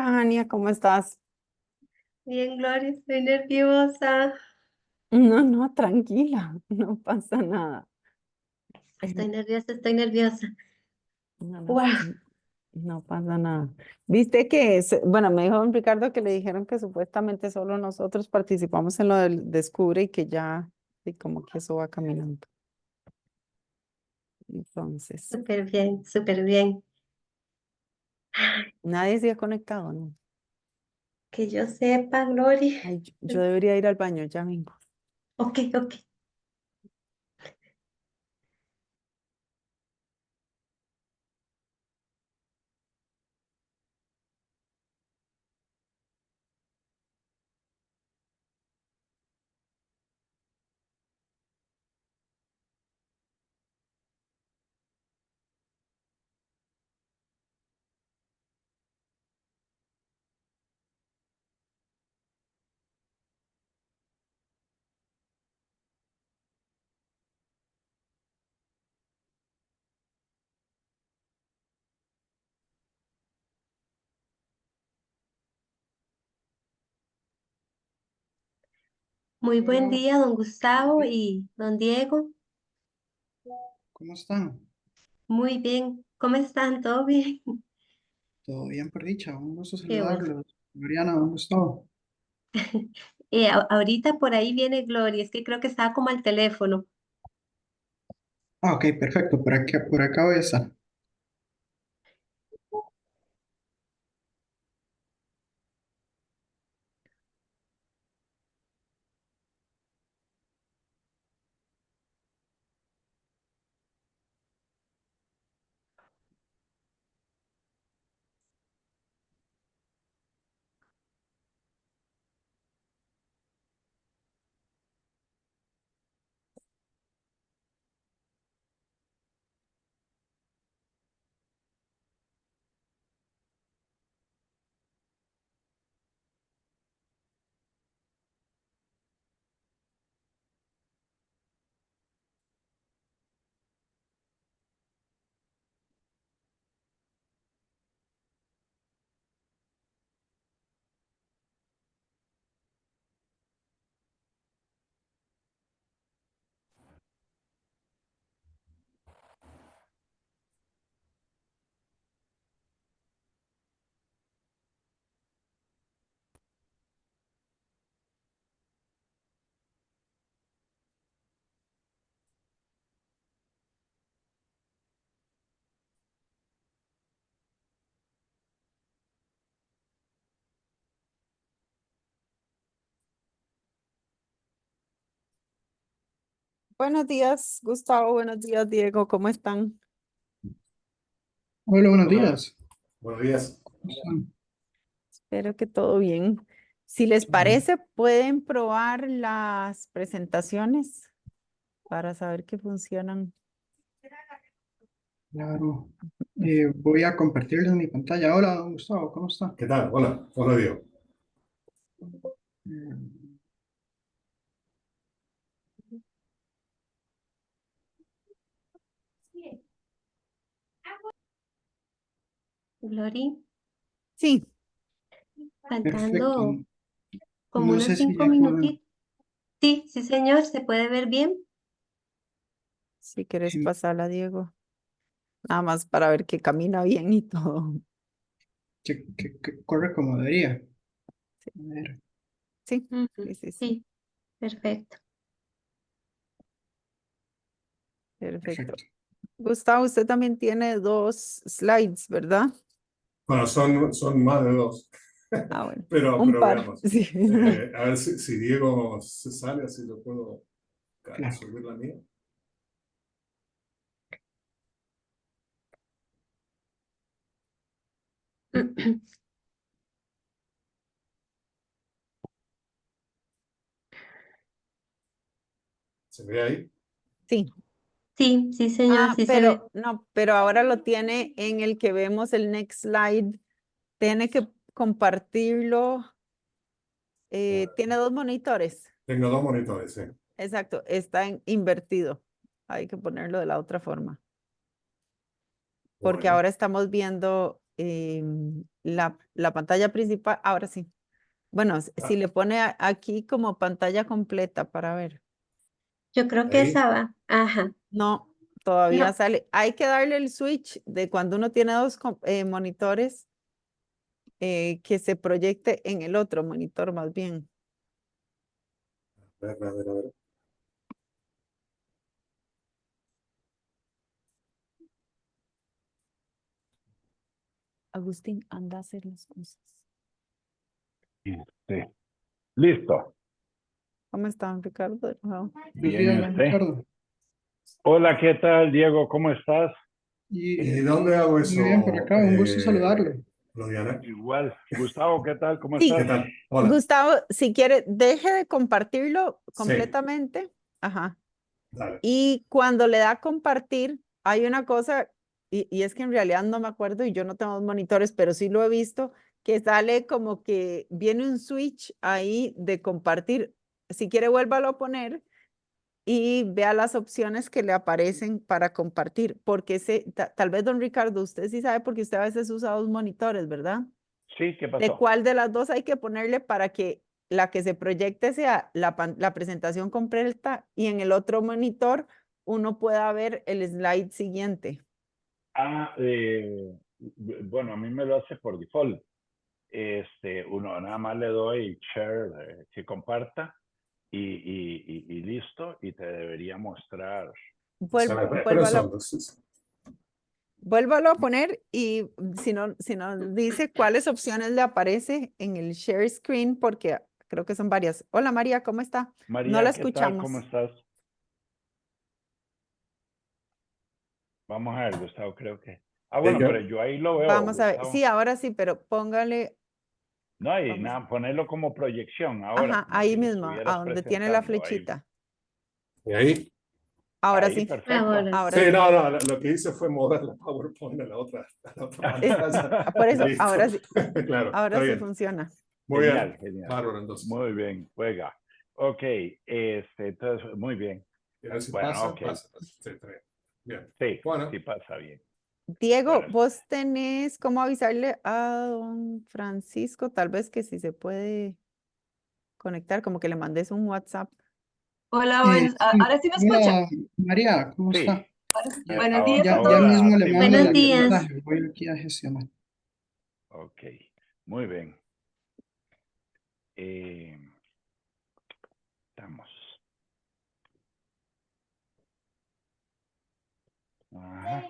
Hola, Ania, ¿cómo estás? Bien, Gloria, estoy nerviosa. No, no, tranquila, no pasa nada. Estoy Eh, nerviosa, estoy nerviosa. No, no, ¡Guau! no pasa nada. Viste que, bueno, me dijo don Ricardo que le dijeron que supuestamente solo nosotros participamos en lo del Descubre y que ya, y como que eso va caminando. Entonces, Súper bien, súper bien. nadie se ha conectado, ¿no? Que yo sepa, Gloria. Ay, yo debería ir al baño, ya vengo. Ok, ok. Muy buen Hola, día, don Gustavo David, y don Diego. ¿cómo están? Muy bien. ¿Cómo están? ¿Todo bien? ¿Todo bien por dicha? Un gusto Qué bueno. saludarlos. Mariana, un gusto. Ahorita por ahí viene Gloria. Es que creo que estaba como al teléfono. Ah, ok, perfecto. Por acá voy a estar. Buenos días, Gustavo, buenos días, Diego, ¿cómo están? Hola, buenos Hola, días. buenos días. ¿Cómo están? Espero que todo bien. Si les Qué bueno. parece, pueden probar las presentaciones para saber que funcionan. Claro. Voy a compartirles mi pantalla. Hola, don Gustavo, ¿cómo está? ¿Qué tal? Hola, hola Diego. Mm, Gloria, Sí, Perfecto. faltando como No unos sé si 5 minutitos. Sí, sí, señor. ¿Se puede ver bien? si quieres em, pasarla, Diego. Nada más para ver que camina bien y todo. que corre como debería. A ver, Sí, Ujú. sí, sí, sí. Sí, perfecto. Perfecto. perfecto. Gustavo, usted también tiene dos slides, ¿verdad? Bueno, son más de dos, Ah, bueno. Un pero par, veamos. sí. A ver si Diego se sale, así lo puedo Claro. subir la mía. ¿Se ve ahí? Sí. Sí, sí, señor, Ah, sí se ve. pero no, pero ahora lo tiene en el que vemos el next slide. Tiene que compartirlo. Tiene dos monitores. Tengo dos monitores, sí. Exacto, está invertido. Hay que ponerlo de la otra forma. Porque Bueno, ahora estamos viendo la pantalla principal. Ahora sí. Bueno, si le pone aquí como pantalla completa para ver. Yo creo que Ahí. esa va. Ajá. No, todavía No. sale. Hay que darle el switch de cuando uno tiene dos monitores que se proyecte en el otro monitor más bien. A ver. Agustín, anda a hacer las cosas. Sí. Listo. ¿Cómo están, Ricardo? Buenos Bien, días, ¿y don usted? Ricardo. Hola, ¿qué tal, Diego? ¿Cómo estás? ¿Y dónde hago Muy eso? bien, por acá, un gusto saludarlo. Gloriana. Igual. Gustavo, ¿qué tal? ¿Cómo Sí. ¿Qué estás? tal? Hola. Gustavo, si quiere, deje de compartirlo Sí. completamente. Ajá. Dale. Y cuando le da compartir, hay una cosa, y es que en realidad no me acuerdo y yo no tengo monitores, pero sí lo he visto, que sale como que viene un switch ahí de compartir. Si quiere, vuélvalo a poner y vea las opciones que le aparecen para compartir, porque tal vez, don Ricardo, usted sí sabe porque usted a veces usa dos monitores, ¿verdad? Sí, ¿qué ¿De pasó? cuál de las dos hay que ponerle para que la que se proyecte sea la presentación completa y en el otro monitor uno pueda ver el slide siguiente? Ah, bueno, a mí me lo hace por default. Uno nada más le doy share, que comparta y listo, y te debería mostrar. Vuélvalo, vuélvalo a poner y si no dice cuáles opciones le aparece en el share screen, porque creo que son varias. Hola María, ¿cómo está? No María, la ¿qué tal? ¿Cómo escuchamos. estás? Vamos a ver, Gustavo, creo que. Ah, bueno, pero yo ahí lo veo, Vamos a ver. Gustavo. Sí, ahora sí, pero póngale. No, y Vamos. nada, ponerlo como proyección ahora, Ajá, como ahí si lo mismo, a estuvieras donde tiene la presentando. Ahí, flechita. ¿Y ahí? Ahora ahí, sí, perfecto. ahora Sí, sí. no, lo que hice fue mover la PowerPoint a la otra pantalla. Por eso, Listo. ahora sí, Claro, ahora está sí bien. funciona. Muy Genial, bien. genial. Bárbaro, entonces. Muy bien, juega. Ok, entonces, muy bien. Y a ver si Bueno, pasa, ok. pasa. Sí, está bien. Bien. Sí, Bueno, sí pasa bien. Diego, Bueno, vos tenés cómo avisarle a don Francisco, tal vez que si se puede conectar, como que le mandes un WhatsApp. Hola, Sí, ahora sí me escuchan. hola, María, ¿cómo sí. está? Buenos días a Ya todos. mismo Ahora le sí, mando Buenos el días. mensaje, voy aquí a gestionar. ok, muy bien. Estamos. Ajá.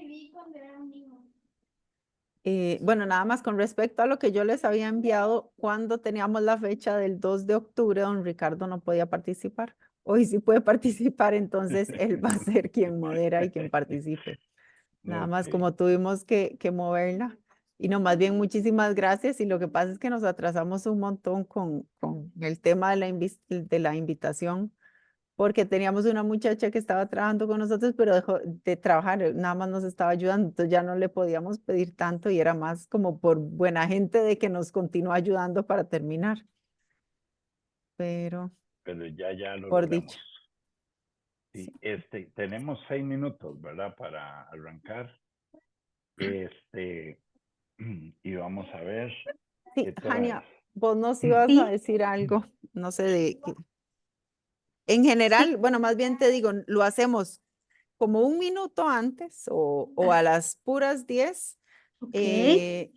Bueno, nada más con respecto a lo que yo les había enviado, cuando teníamos la fecha del 2 de octubre, don Ricardo no podía participar. Hoy sí puede participar, entonces él va a ser quien modera y quien participe. Nada más Ok. como tuvimos que moverla. Y no, más bien muchísimas gracias. Y lo que pasa es que nos atrasamos un montón con el tema de de la invitación, porque teníamos una muchacha que estaba trabajando con nosotros, pero dejó de trabajar, nada más nos estaba ayudando, entonces ya no le podíamos pedir tanto y era más como por buena gente de que nos continúa ayudando para terminar. Pero Pero ya lo por logramos. dicha. Sí, tenemos 6 minutos, ¿verdad? Para arrancar. Y vamos a ver Sí, qué traes. Jania, vos nos ibas a Sí, decir algo, no sé de qué. En sí. general, bueno, más bien te digo, lo hacemos como un minuto antes o a las puras 10. Ok.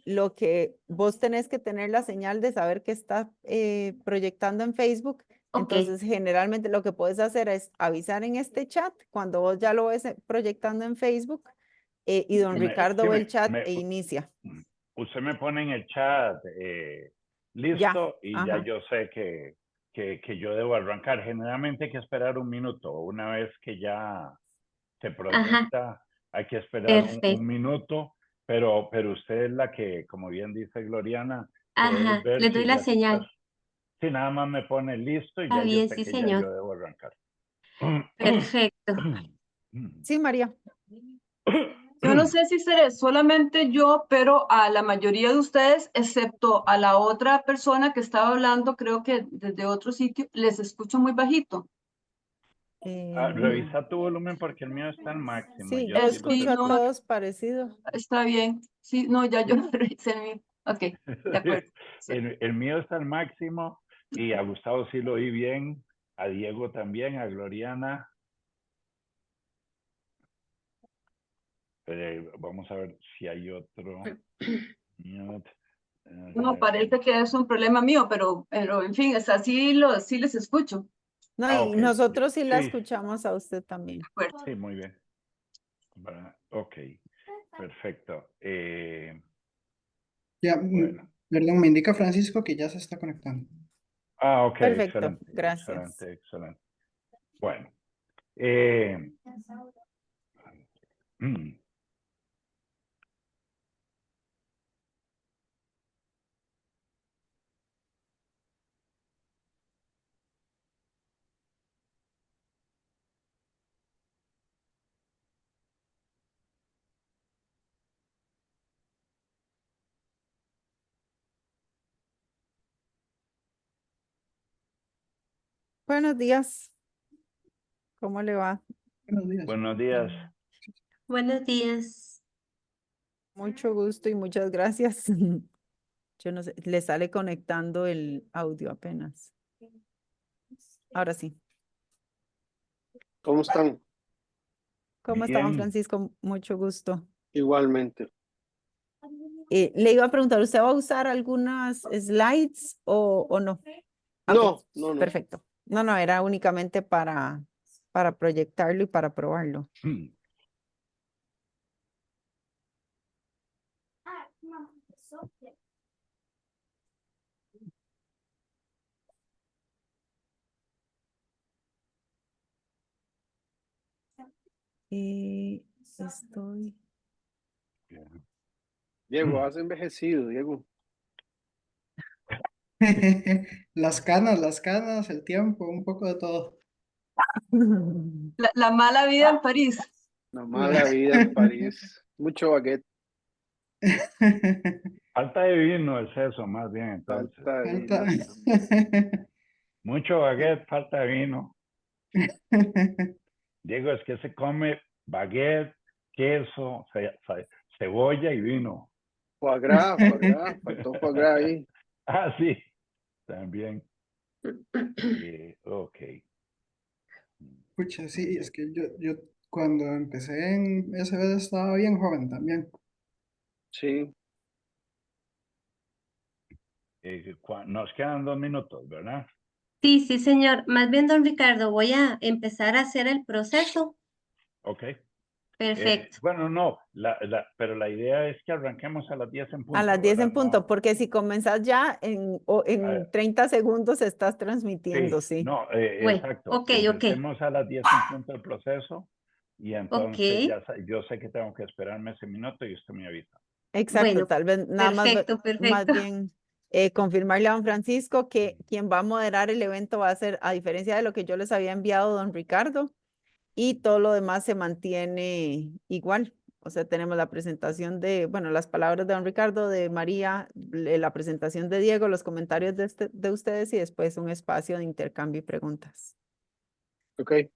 Lo que vos tenés que tener la señal de saber que está proyectando en Facebook. Ok. Entonces, generalmente lo que puedes hacer es avisar en este chat cuando vos ya lo ves proyectando en Facebook y don Ricardo Sí, ve el chat e inicia. usted me pone en el chat Ya, listo y ya ajá. yo sé que yo debo arrancar. Generalmente hay que esperar un minuto. Una vez que ya se Ajá. proyecta, hay que esperar un Perfecto. minuto, pero usted es la que, como bien dice Gloriana, puede Ajá. ver Le doy si la ya se está. señal. Si nada más me pone listo y Está ya yo bien, sé sí, que ya señor. yo debo arrancar. Perfecto. Sí, María. Yo no sé si seré solamente yo, pero a la mayoría de ustedes, excepto a la otra persona que estaba hablando, creo que desde otro sitio, les escucho muy bajito. Eh, Revisa tu volumen porque el mío está al máximo. sí, Y yo yo sí lo escucho Sí, a no, todos parecido. está bien. Sí, no, ya yo revisé el mío. Ok, de acuerdo. Sí. El mío está al máximo y a Gustavo sí lo oí bien, a Diego también, a Gloriana. Vamos a ver si hay otro. Mute. No, parece que es un problema mío, pero en fin, es así, sí les escucho. No, Ah, y ok. nosotros sí la Sí, escuchamos a usted también. De acuerdo. sí, muy bien. Ok, perfecto. Ya, Bueno. perdón, me indica Francisco que ya se está conectando. Ah, ok, Perfecto, excelente, gracias. excelente, excelente. Bueno. Eh, mm, Buenos días, ¿cómo le va? Buenos días. buenos días. Buenos días. Mucho gusto y muchas gracias. Yo no sé, le sale conectando el audio apenas. Ahora sí. ¿Cómo están? ¿Cómo está, don Bien. Francisco? Mucho gusto. Igualmente. Le iba a preguntar, ¿usted va a usar algunas slides o no? Ok, No, no, no. perfecto. No, no, era únicamente para proyectarlo y para probarlo. Mm, Estoy... bien. Diego, has envejecido, Diego. Las canas, el tiempo, un poco de todo. La mala vida en París. La mala vida en París. Mucho baguette, Falta de vino es eso, más bien, entonces. falta de Falta. vino. Mucho baguette, falta de vino. Diego, es que se come baguette, queso, cebolla y vino. Foie gras, faltó foie gras ahí. Ah, sí, también. Ok. Pucha, sí, es que yo cuando empecé en SB estaba bien joven también. Sí, Nos quedan 2 minutos, ¿verdad? Sí, sí, señor. Más bien, don Ricardo, voy a empezar a hacer el proceso. Ok. Perfecto. Bueno, no, pero la idea es que arranquemos a las 10 en A punto, las 10 ¿verdad? en punto, No, porque si comenzas ya en 30 segundos estás transmitiendo, sí, sí. no, Bueno, exacto. ok, ok, Empecemos a las 10 en punto el proceso y ok. entonces yo sé que tengo que esperarme ese minuto y usted me avisa. Exacto, Bueno, tal vez nada más, perfecto, más perfecto. bien confirmarle a don Francisco que quien va a moderar el evento va a ser, a diferencia de lo que yo les había enviado, don Ricardo, y todo lo demás se mantiene igual. O sea, tenemos la presentación de, bueno, las palabras de don Ricardo, de María, la presentación de Diego, los comentarios de ustedes y después un espacio de intercambio y preguntas. ok.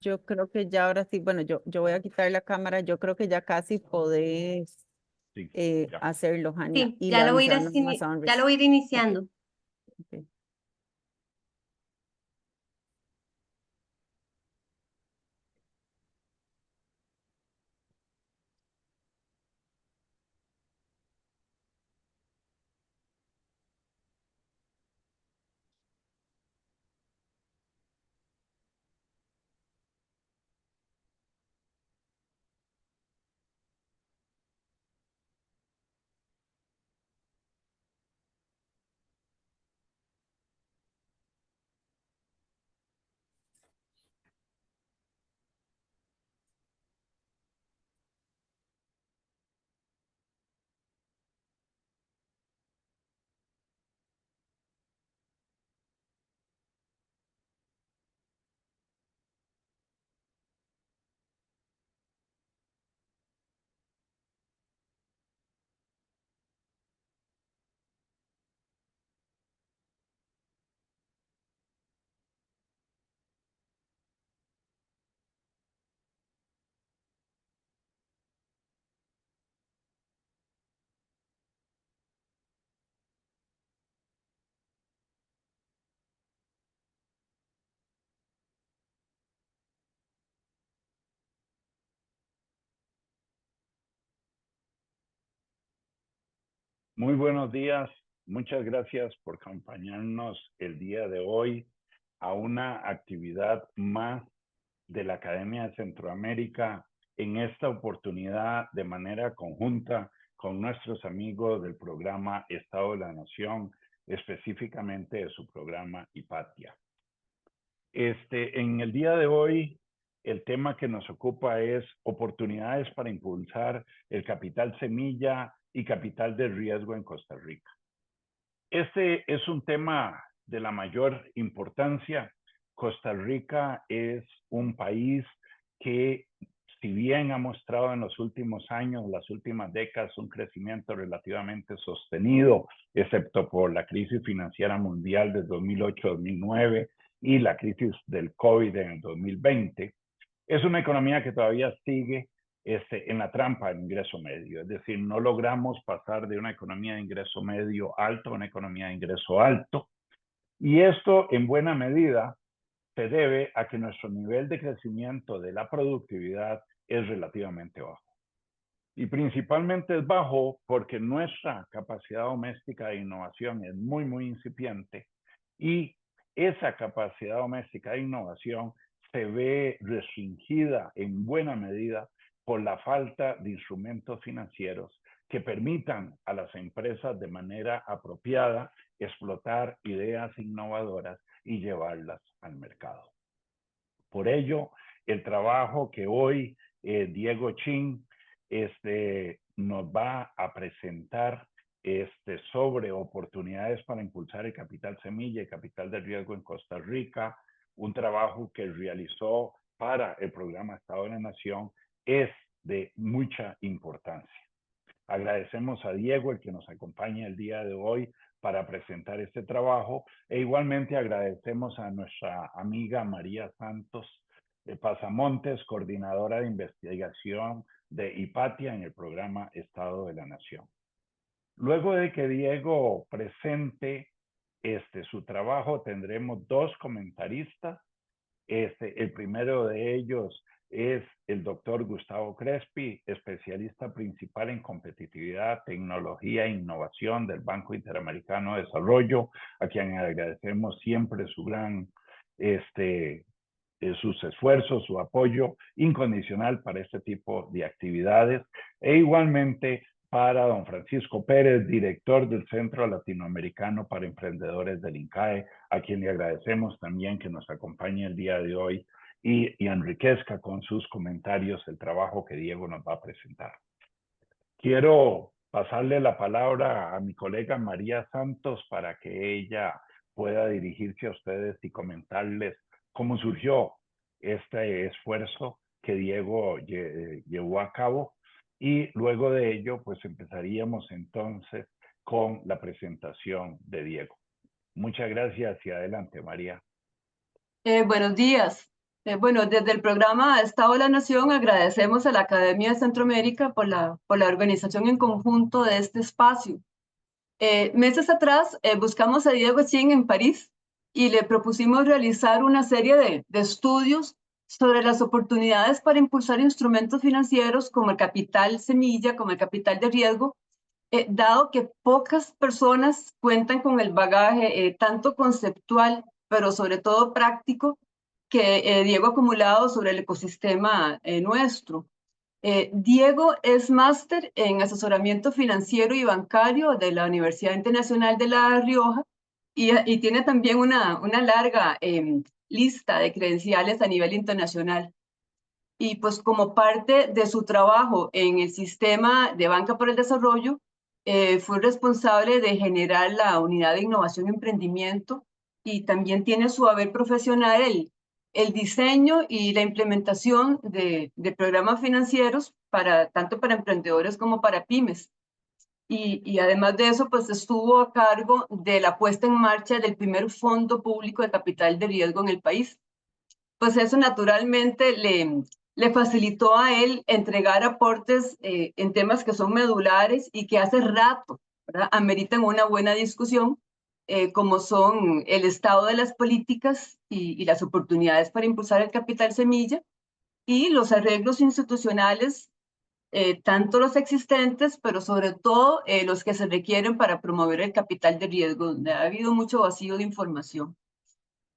Yo creo que ya ahora sí, bueno, yo voy a quitar la cámara, yo creo que ya casi podés Sí, ya. hacerlo, Jania, Sí, y le ya lo voy a ir, avisaron más a don ya lo voy a ir Ok, iniciando. ok. Muy buenos días. Muchas gracias por acompañarnos el día de hoy a una actividad más de la Academia de Centroamérica, en esta oportunidad de manera conjunta con nuestros amigos del programa Estado de la Nación, específicamente de su programa Hipatia. En el día de hoy, el tema que nos ocupa es oportunidades para impulsar el capital semilla y capital de riesgo en Costa Rica. Este es un tema de la mayor importancia. Costa Rica es un país que, si bien ha mostrado en los últimos años, las últimas décadas, un crecimiento relativamente sostenido, excepto por la crisis financiera mundial del 2008-2009 y la crisis del COVID en el 2020, es una economía que todavía sigue en la trampa del ingreso medio. Es decir, no logramos pasar de una economía de ingreso medio alto a una economía de ingreso alto. Y esto, en buena medida, se debe a que nuestro nivel de crecimiento de la productividad es relativamente bajo. Y principalmente es bajo porque nuestra capacidad doméstica de innovación es muy incipiente, y esa capacidad doméstica de innovación se ve restringida en buena medida por la falta de instrumentos financieros que permitan a las empresas de manera apropiada explotar ideas innovadoras y llevarlas al mercado. Por ello, el trabajo que hoy Diego Chin nos va a presentar sobre oportunidades para impulsar el capital semilla y capital de riesgo en Costa Rica, un trabajo que realizó para el programa Estado de la Nación, es de mucha importancia. Agradecemos a Diego, el que nos acompaña el día de hoy para presentar este trabajo, e igualmente agradecemos a nuestra amiga María Santos Pasamontes, coordinadora de investigación de Hipatia en el programa Estado de la Nación. Luego de que Diego presente su trabajo, tendremos dos comentaristas. El primero de ellos es el doctor Gustavo Crespi, especialista principal en competitividad, tecnología e innovación del Banco Interamericano de Desarrollo, a quien agradecemos siempre su gran, sus esfuerzos, su apoyo incondicional para este tipo de actividades, e igualmente para don Francisco Pérez, director del Centro Latinoamericano para Emprendedores del INCAE, a quien le agradecemos también que nos acompañe el día de hoy y enriquezca con sus comentarios el trabajo que Diego nos va a presentar. Quiero pasarle la palabra a mi colega María Santos para que ella pueda dirigirse a ustedes y comentarles cómo surgió este esfuerzo que Diego llevó a cabo. Y luego de ello, pues empezaríamos entonces con la presentación de Diego. Muchas gracias y adelante, María. Buenos días. Bueno, desde el programa Estado de la Nación agradecemos a la Academia de Centroamérica por la organización en conjunto de este espacio. Meses atrás buscamos a Diego Chin en París y le propusimos realizar una serie de estudios sobre las oportunidades para impulsar instrumentos financieros como el capital semilla, como el capital de riesgo, dado que pocas personas cuentan con el bagaje tanto conceptual, pero sobre todo práctico, que Diego ha acumulado sobre el ecosistema nuestro. Diego es máster en asesoramiento financiero y bancario de la Universidad Internacional de La Rioja y tiene también una larga lista de credenciales a nivel internacional. Y pues como parte de su trabajo en el sistema de Banca por el Desarrollo, fue responsable de generar la Unidad de Innovación y Emprendimiento, y también tiene su haber profesional el diseño y la implementación de programas financieros tanto para emprendedores como para pymes. Y además de eso, pues estuvo a cargo de la puesta en marcha del primer fondo público de capital de riesgo en el país. Pues eso naturalmente le facilitó a él entregar aportes en temas que son medulares y que hace rato, ¿verdad?, ameritan una buena discusión, como son el estado de las políticas y las oportunidades para impulsar el capital semilla y los arreglos institucionales tanto los existentes, pero sobre todo los que se requieren para promover el capital de riesgo, donde ha habido mucho vacío de información.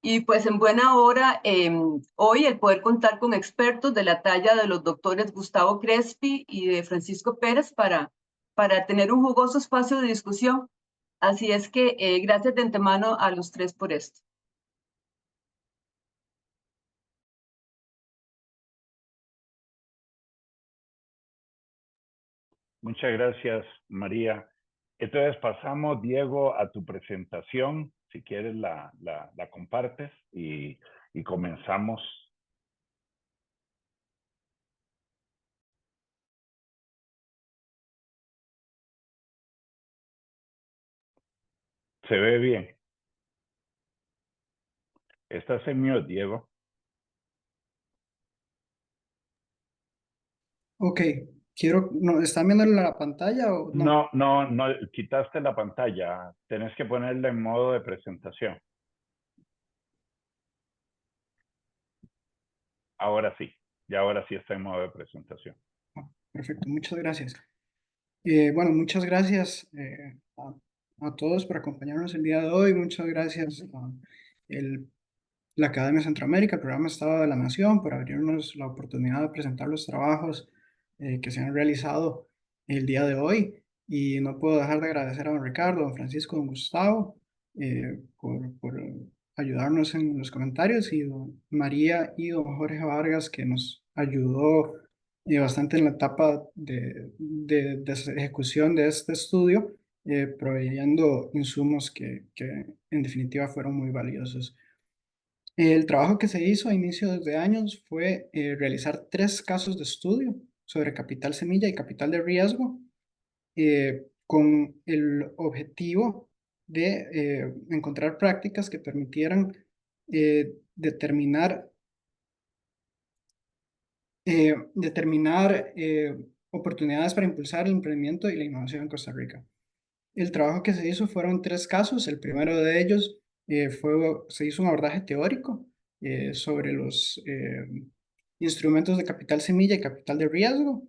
Y pues en buena hora, hoy el poder contar con expertos de la talla de los doctores Gustavo Crespi y de Francisco Pérez para tener un jugoso espacio de discusión. Así es que gracias de antemano a los tres por esto. Muchas gracias, María. Entonces pasamos, Diego, a tu presentación. Si quieres, la compartes y comenzamos. Se ve bien. Estás en mute, Diego. Ok, no, ¿están viendo la pantalla o no? No, quitaste la pantalla. Tenés que ponerla en modo de presentación. Ahora sí, y ahora sí está en modo de presentación. Perfecto, muchas gracias. Bueno, muchas gracias a todos por acompañarnos el día de hoy. Muchas gracias a la Academia Centroamérica, el Programa Estado de la Nación, por abrirnos la oportunidad de presentar los trabajos que se han realizado el día de hoy. Y no puedo dejar de agradecer a don Ricardo, don Francisco, don Gustavo por ayudarnos en los comentarios, y don María y don Jorge Vargas, que nos ayudó bastante en la etapa de ejecución de este estudio, proveyendo insumos que en definitiva fueron muy valiosos. El trabajo que se hizo a inicios de años fue realizar 3 casos de estudio sobre capital semilla y capital de riesgo, con el objetivo de encontrar prácticas que permitieran determinar oportunidades para impulsar el emprendimiento y la innovación en Costa Rica. El trabajo que se hizo fueron 3 casos. El primero de ellos se hizo un abordaje teórico sobre los instrumentos de capital semilla y capital de riesgo,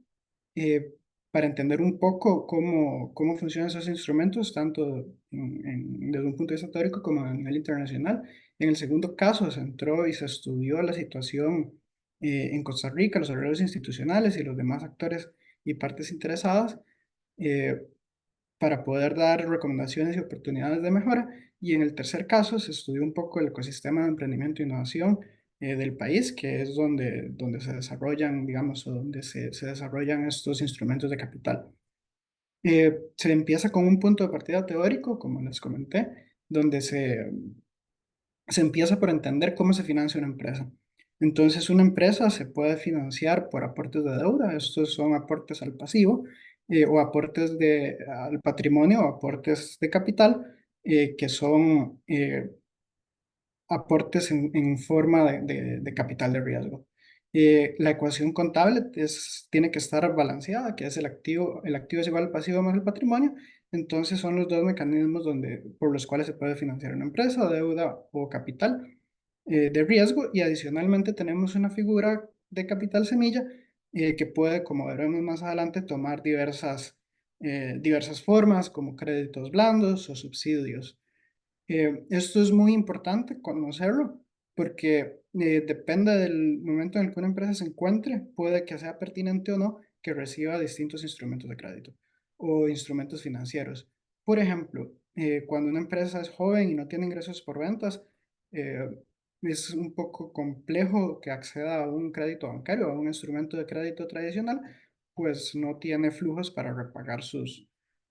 para entender un poco cómo funcionan esos instrumentos, tanto desde un punto de vista teórico como a nivel internacional. En el segundo caso se entró y se estudió la situación en Costa Rica, los arreglos institucionales y los demás actores y partes interesadas, para poder dar recomendaciones y oportunidades de mejora. Y en el tercer caso se estudió un poco el ecosistema de emprendimiento e innovación del país, que es donde se desarrollan, digamos, o donde se desarrollan estos instrumentos de capital. Se empieza con un punto de partida teórico, como les comenté, donde se empieza por entender cómo se financia una empresa. Entonces, una empresa se puede financiar por aportes de deuda. Estos son aportes al pasivo, o aportes al patrimonio, o aportes de capital, que son aportes en forma de capital de riesgo. La ecuación contable tiene que estar balanceada, que es el activo es igual al pasivo más el patrimonio. Entonces son los dos mecanismos por los cuales se puede financiar una empresa, deuda o capital de riesgo. Y adicionalmente tenemos una figura de capital semilla que puede, como veremos más adelante, tomar diversas formas, como créditos blandos o subsidios. Esto es muy importante conocerlo, porque depende del momento en el que una empresa se encuentre, puede que sea pertinente o no que reciba distintos instrumentos de crédito o instrumentos financieros. Por ejemplo, cuando una empresa es joven y no tiene ingresos por ventas, eh, es un poco complejo que acceda a un crédito bancario o a un instrumento de crédito tradicional, pues no tiene flujos para repagar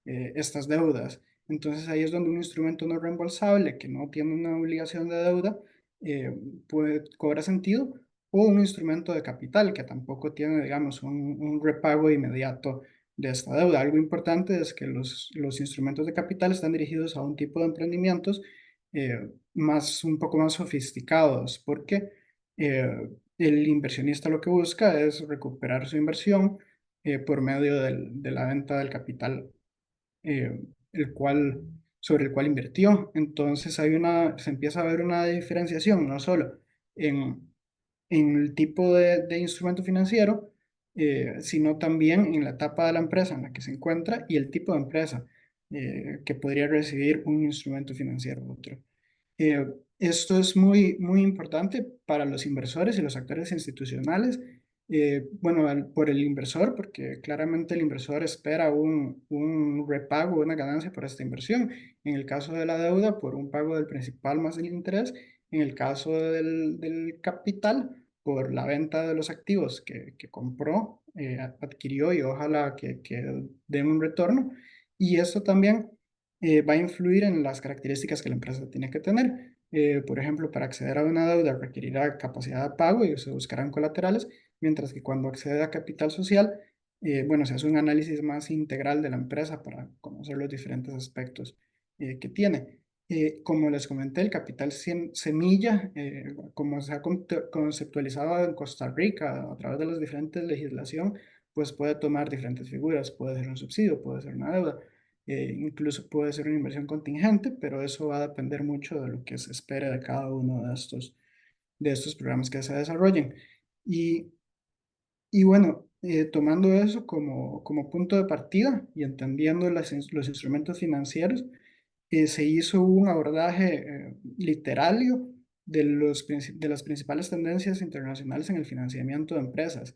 estas deudas. Entonces ahí es donde un instrumento no reembolsable, que no tiene una obligación de deuda, cobra sentido, o un instrumento de capital que tampoco tiene, digamos, un repago inmediato de esta deuda. Algo importante es que los instrumentos de capital están dirigidos a un tipo de emprendimientos un poco más sofisticados, porque el inversionista lo que busca es recuperar su inversión por medio de la venta del capital eh, sobre el cual invirtió. Entonces se empieza a ver una diferenciación, no solo en el tipo de instrumento financiero, sino también en la etapa de la empresa en la que se encuentra y el tipo de empresa que podría recibir un instrumento financiero u otro. Eh, Esto es muy, muy importante para los inversores y los actores institucionales. Bueno, por el inversor, porque claramente el inversor espera un repago, una ganancia por esta inversión. En el caso de la deuda, por un pago del principal más el interés. En el caso del capital, por la venta de los activos que compró, adquirió y ojalá que den un retorno. Y esto también va a influir en las características que la empresa tiene que tener. Por ejemplo, para acceder a una deuda requerirá capacidad de pago y se buscarán colaterales, mientras que cuando accede a capital social, bueno, se hace un análisis más integral de la empresa para conocer los diferentes aspectos que tiene. Como les comenté, el capital semilla, como se ha conceptualizado en Costa Rica a través de las diferentes legislación, pues puede tomar diferentes figuras, puede ser un subsidio, puede ser una deuda. Incluso puede ser una inversión contingente, pero eso va a depender mucho de lo que se espere de cada uno de estos programas que se desarrollen. Y, y bueno, tomando eso como punto de partida y entendiendo los instrumentos financieros, se hizo un abordaje literario de las principales tendencias internacionales en el financiamiento de empresas.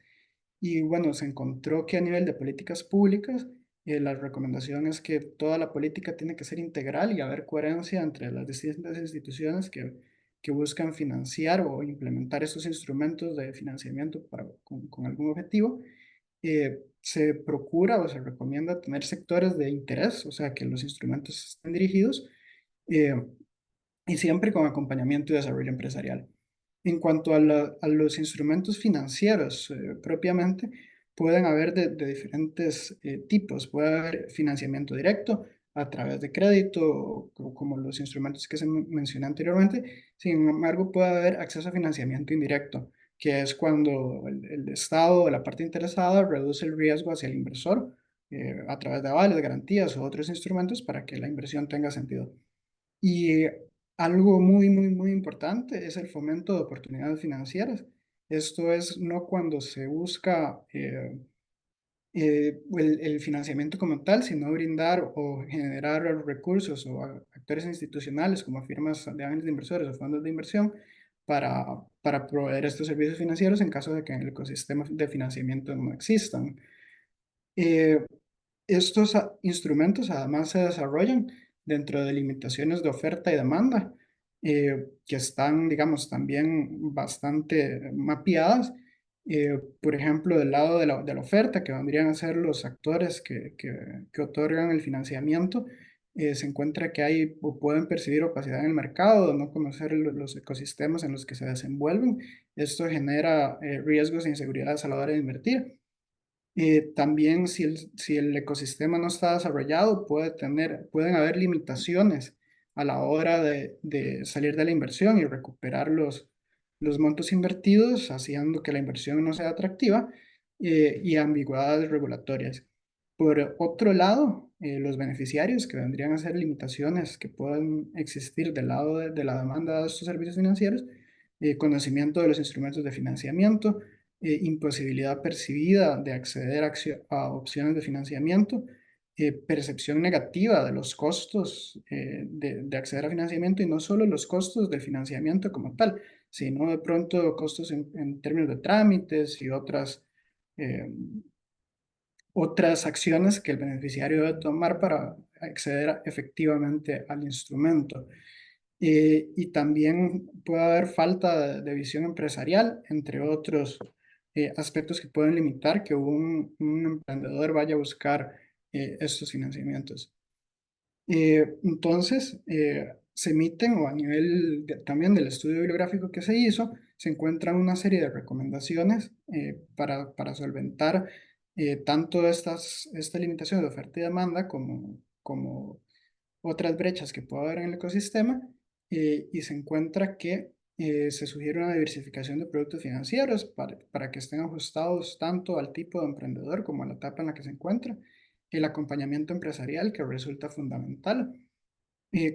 Y bueno, se encontró que a nivel de políticas públicas, la recomendación es que toda la política tiene que ser integral y haber coherencia entre las distintas instituciones que buscan financiar o implementar estos instrumentos de financiamiento con algún objetivo. Se procura o se recomienda tener sectores de interés, o sea, que los instrumentos estén dirigidos eh, y siempre con acompañamiento y desarrollo empresarial. En cuanto a los instrumentos financieros propiamente, pueden haber de diferentes tipos. Puede haber financiamiento directo a través de crédito, como los instrumentos que se mencioné anteriormente. Sin embargo, puede haber acceso a financiamiento indirecto, que es cuando el Estado o la parte interesada reduce el riesgo hacia el inversor a través de avales, garantías o otros instrumentos para que la inversión tenga sentido. Y algo muy, muy, muy importante es el fomento de oportunidades financieras. Esto es no cuando se busca el financiamiento como tal, sino brindar o generar recursos o actores institucionales como firmas de ángeles de inversores o fondos de inversión para proveer estos servicios financieros en caso de que en el ecosistema de financiamiento no existan. Eh, Estos instrumentos además se desarrollan dentro de limitaciones de oferta y demanda, que están, digamos, también bastante mapeadas. Por ejemplo, del lado de la oferta, que vendrían a ser los actores que otorgan el financiamiento, se encuentra que hay o pueden percibir opacidad en el mercado, no conocer los ecosistemas en los que se desenvuelven. Esto genera riesgos e inseguridades a la hora de invertir. También si el ecosistema no está desarrollado, pueden haber limitaciones a la hora de salir de la inversión y recuperar los montos invertidos, haciendo que la inversión no sea atractiva, y ambigüedades regulatorias. Por otro lado, los beneficiarios, que vendrían a ser limitaciones que pueden existir del lado de la demanda de estos servicios financieros, conocimiento de los instrumentos de financiamiento, imposibilidad percibida de acceder a opciones de financiamiento, percepción negativa de los costos de acceder a financiamiento, y no solo los costos del financiamiento como tal, sino de pronto costos en términos de trámites y otras acciones que el beneficiario debe tomar para acceder efectivamente al instrumento. Y también puede haber falta de visión empresarial, entre otros aspectos que pueden limitar que un emprendedor vaya a buscar estos financiamientos. Entonces, se emiten, o a nivel también del estudio bibliográfico que se hizo, se encuentran una serie de recomendaciones para solventar tanto esta limitación de oferta y demanda como otras brechas que puede haber en el ecosistema, y se encuentra que se sugiere una diversificación de productos financieros para que estén ajustados tanto al tipo de emprendedor como a la etapa en la que se encuentra, el acompañamiento empresarial que resulta fundamental,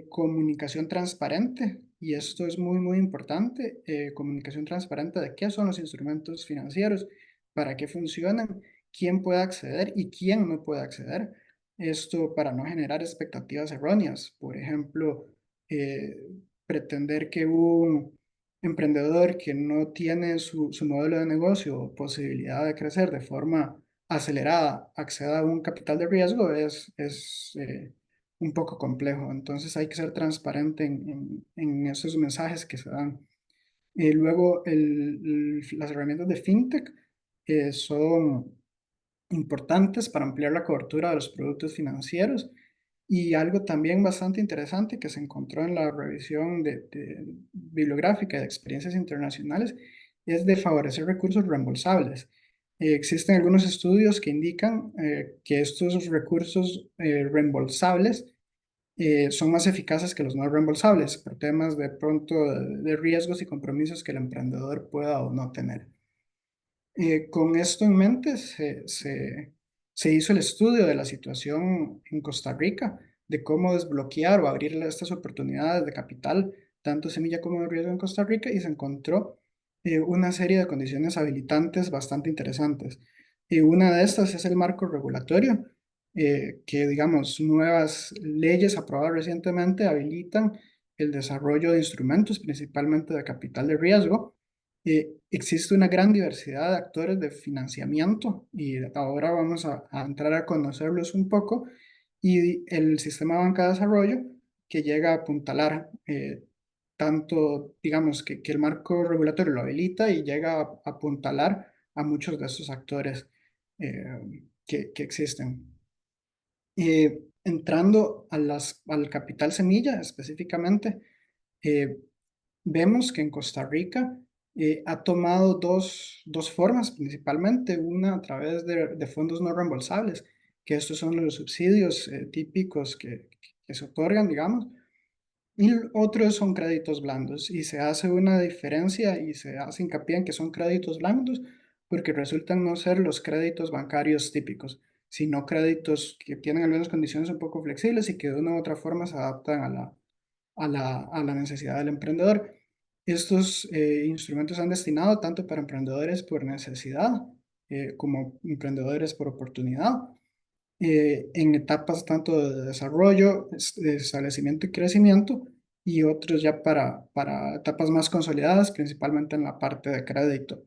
comunicación transparente, y esto es muy, muy importante, comunicación transparente de qué son los instrumentos financieros para qué funcionan, quién puede acceder y quién no puede acceder. Esto para no generar expectativas erróneas. Por ejemplo, pretender que un emprendedor que no tiene su modelo de negocio o posibilidad de crecer de forma acelerada acceda a un capital de riesgo es un poco complejo. Entonces hay que ser transparente en esos mensajes que se dan. Luego, las herramientas de FinTech son importantes para ampliar la cobertura de los productos financieros. Y algo también bastante interesante que se encontró en la revisión bibliográfica de experiencias internacionales es de favorecer recursos reembolsables. Existen algunos estudios que indican que estos recursos reembolsables son más eficaces que los no reembolsables por temas de pronto de riesgos y compromisos que el emprendedor pueda o no tener. Con esto en mente se hizo el estudio de la situación en Costa Rica, de cómo desbloquear o abrir estas oportunidades de capital, tanto semilla como de riesgo en Costa Rica, y se encontró una serie de condiciones habilitantes bastante interesantes. Una de estas es el marco regulatorio, que digamos, nuevas leyes aprobadas recientemente habilitan el desarrollo de instrumentos, principalmente de capital de riesgo. Existe una gran diversidad de actores de financiamiento y ahora vamos a entrar a conocerlos un poco, y el sistema de banca de desarrollo que llega a apuntalar tanto, digamos, que el marco regulatorio lo habilita y llega a apuntalar a muchos de esos actores que existen. Entrando al capital semilla específicamente, vemos que en Costa Rica ha tomado dos formas principalmente, una a través de fondos no reembolsables, que estos son los subsidios típicos que se otorgan, digamos, y otros son créditos blandos, y se hace una diferencia y se hace hincapié en que son créditos blandos porque resultan no ser los créditos bancarios típicos, sino créditos que tienen algunas condiciones un poco flexibles y que de una u otra forma se adaptan a la necesidad del emprendedor. Estos instrumentos se han destinado tanto para emprendedores por necesidad como emprendedores por oportunidad, en etapas tanto de desarrollo, de establecimiento y crecimiento, y otros ya para etapas más consolidadas, principalmente en la parte de crédito.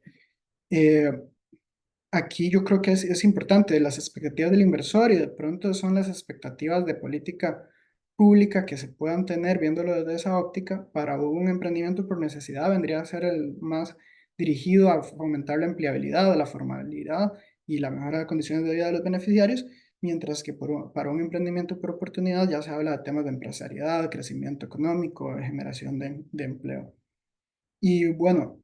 Aquí yo creo que es importante las expectativas del inversor, y de pronto son las expectativas de política pública que se puedan tener viéndolo desde esa óptica. Para un emprendimiento por necesidad vendría a ser el más dirigido a fomentar la empleabilidad, la formalidad y la mejora de condiciones de vida de los beneficiarios, mientras que para un emprendimiento por oportunidad ya se habla de temas de empresariedad, crecimiento económico, generación de empleo. Y bueno,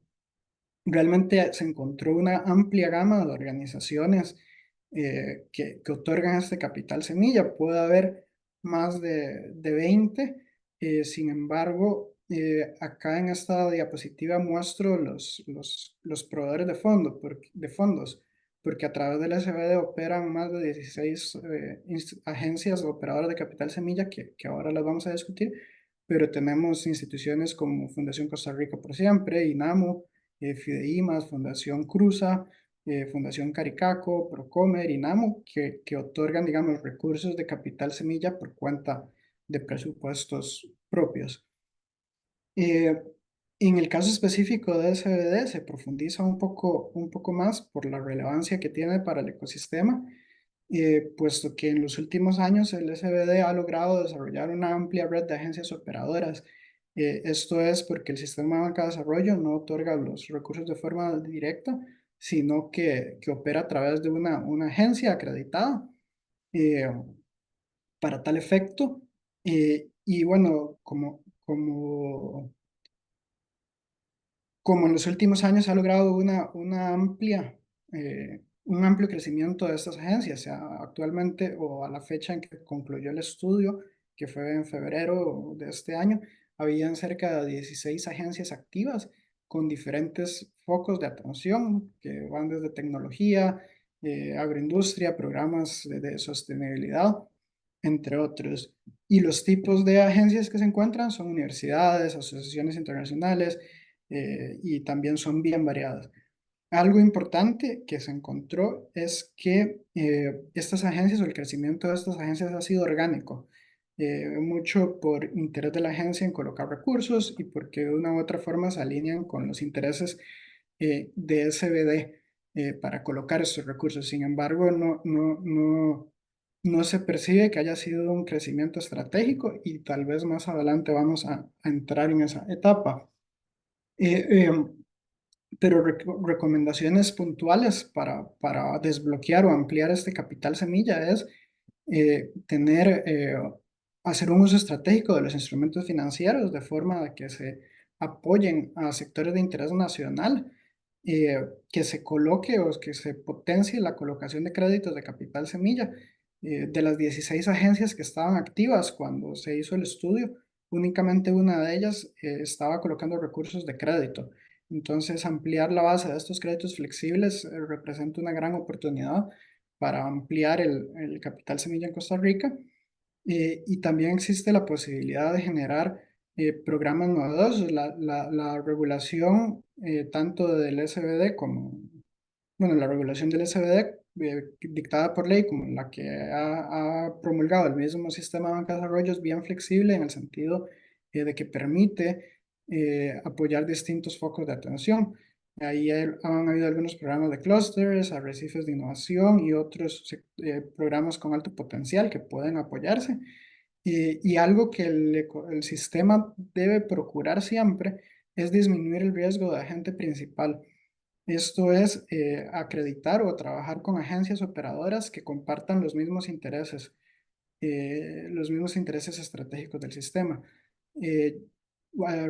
realmente se encontró una amplia gama de organizaciones que otorgan este capital semilla. Puede haber más de 20. Sin embargo, acá en esta diapositiva muestro los proveedores de fondos, porque a través del SBD operan más de 16 agencias operadoras de capital semilla que ahora las vamos a discutir, pero tenemos instituciones como Fundación Costa Rica por Siempre, INAMU, Fideimas, Fundación Cruza, Fundación Caricaco, Procomer, INAMU, que otorgan, digamos, recursos de capital semilla por cuenta de presupuestos propios. En el caso específico de SBD se profundiza un poco más por la relevancia que tiene para el ecosistema, puesto que en los últimos años el SBD ha logrado desarrollar una amplia red de agencias operadoras. Esto es porque el sistema de banca de desarrollo no otorga los recursos de forma directa, sino que opera a través de una agencia acreditada para tal efecto. Y bueno, como en los últimos años ha logrado un amplio crecimiento de estas agencias. O sea, actualmente, o a la fecha en que concluyó el estudio, que fue en febrero de este año, habían cerca de 16 agencias activas con diferentes focos de atención que van desde tecnología, agroindustria, programas de sostenibilidad, entre otros. Y los tipos de agencias que se encuentran son universidades, asociaciones internacionales, y también son bien variadas. Algo importante que se encontró es que estas agencias o el crecimiento de estas agencias ha sido orgánico, mucho por interés de la agencia en colocar recursos y porque de una u otra forma se alinean con los intereses de SBD para colocar estos recursos. Sin embargo, no se percibe que haya sido un crecimiento estratégico y tal vez más adelante vamos a entrar en esa etapa. Pero recomendaciones puntuales para desbloquear o ampliar este capital semilla es hacer un uso estratégico de los instrumentos financieros de forma que se apoyen a sectores de interés nacional, que se coloque o que se potencie la colocación de créditos de capital semilla. De las 16 agencias que estaban activas cuando se hizo el estudio, únicamente una de ellas estaba colocando recursos de crédito. Entonces, ampliar la base de estos créditos flexibles representa una gran oportunidad para ampliar el capital semilla en Costa Rica. Y también existe la posibilidad de generar programas novedosos. La regulación tanto del SBD como, bueno, la regulación del SBD dictada por ley como la que ha promulgado el mismo sistema de banca de desarrollo es bien flexible en el sentido de que permite apoyar distintos focos de atención. Ahí han habido algunos programas de clústeres, arrecifes de innovación y otros programas con alto potencial que pueden apoyarse. Y algo que el sistema debe procurar siempre es disminuir el riesgo de agente principal. Esto es acreditar o trabajar con agencias operadoras que compartan los mismos intereses estratégicos del sistema.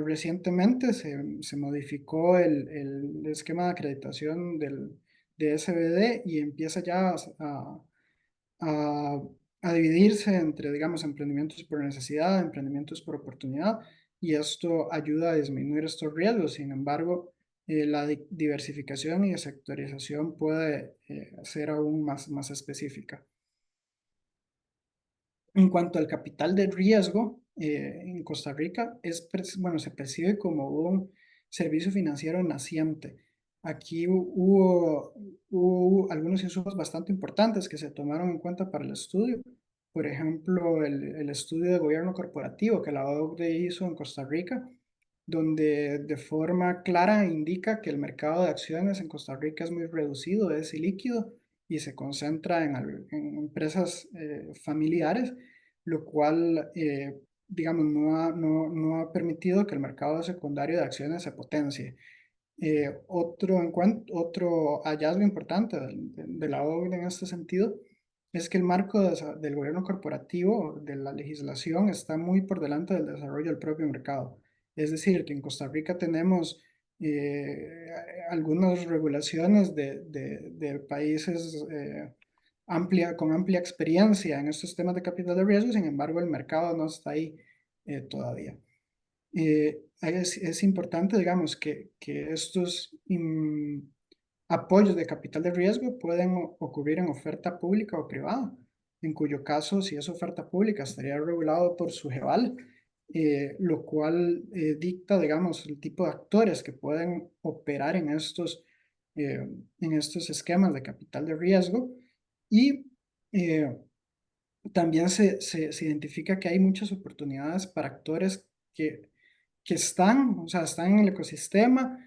Recientemente se modificó el esquema de acreditación de SBD y empieza ya a, a dividirse entre, digamos, emprendimientos por necesidad, emprendimientos por oportunidad, y esto ayuda a disminuir estos riesgos. Sin embargo, la diversificación y sectorización puede ser aún más específica. En cuanto al capital de riesgo, en Costa Rica se percibe como un servicio financiero naciente. Aquí hubo algunos insumos bastante importantes que se tomaron en cuenta para el estudio. Por ejemplo, el estudio de gobierno corporativo que la OCDE hizo en Costa Rica, donde de forma clara indica que el mercado de acciones en Costa Rica es muy reducido, es ilíquido y se concentra en empresas familiares, lo cual, digamos, no ha permitido que el mercado secundario de acciones se potencie. Otro hallazgo importante de la OCDE en este sentido es que el marco del gobierno corporativo, de la legislación, está muy por delante del desarrollo del propio mercado. Es decir, que en Costa Rica tenemos algunas regulaciones de países con amplia experiencia en estos temas de capital de riesgo, sin embargo, el mercado no está ahí todavía. Es importante, digamos, que estos apoyos de capital de riesgo pueden ocurrir en oferta pública o privada, en cuyo caso, si es oferta pública, estaría regulado por SUGEVAL, lo cual dicta, digamos, el tipo de actores que pueden operar en estos esquemas de capital de riesgo. Y también se identifica que hay muchas oportunidades para actores que están en el ecosistema,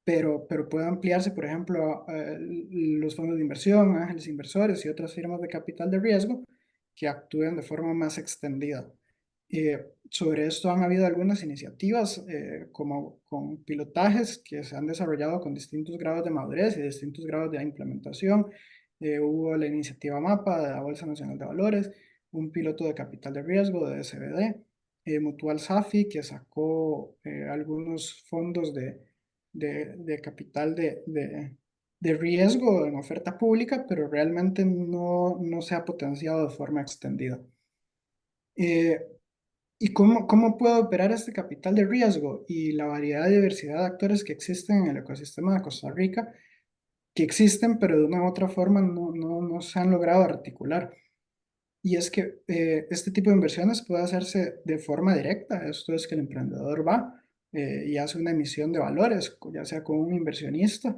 pero puede ampliarse, por ejemplo, los fondos de inversión, ángeles inversores y otras firmas de capital de riesgo que actúen de forma más extendida. Sobre esto han habido algunas iniciativas como con pilotajes que se han desarrollado con distintos grados de madurez y distintos grados de implementación. Hubo la iniciativa MAPA de la Bolsa Nacional de Valores, un piloto de capital de riesgo de SBD, Mutual Safi, que sacó algunos fondos de capital de riesgo en oferta pública, pero realmente no se ha potenciado de forma extendida. ¿Y cómo puede operar este capital de riesgo y la variedad y diversidad de actores que existen en el ecosistema de Costa Rica, que existen, pero de una u otra forma no se han logrado articular? Y es que este tipo de inversiones puede hacerse de forma directa, esto es que el emprendedor va, y hace una emisión de valores, ya sea con un inversionista,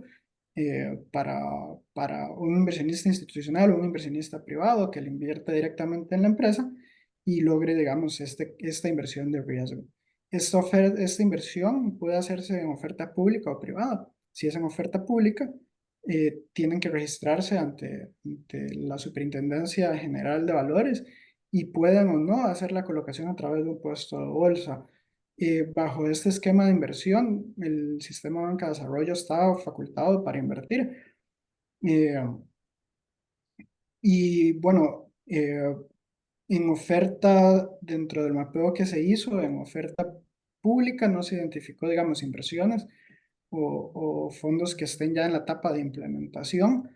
para un inversionista institucional o un inversionista privado que le invierta directamente en la empresa y logre, digamos, esta inversión de riesgo. Esta inversión puede hacerse en oferta pública o privada. Si es en oferta pública, tienen que registrarse ante la Superintendencia General de Valores y pueden o no hacer la colocación a través de un puesto de bolsa. Bajo este esquema de inversión, el sistema de banca de desarrollo está facultado para invertir. Eh, y bueno, en oferta, dentro del mapeo que se hizo, en oferta pública no se identificó, digamos, inversiones o fondos que estén ya en la etapa de implementación.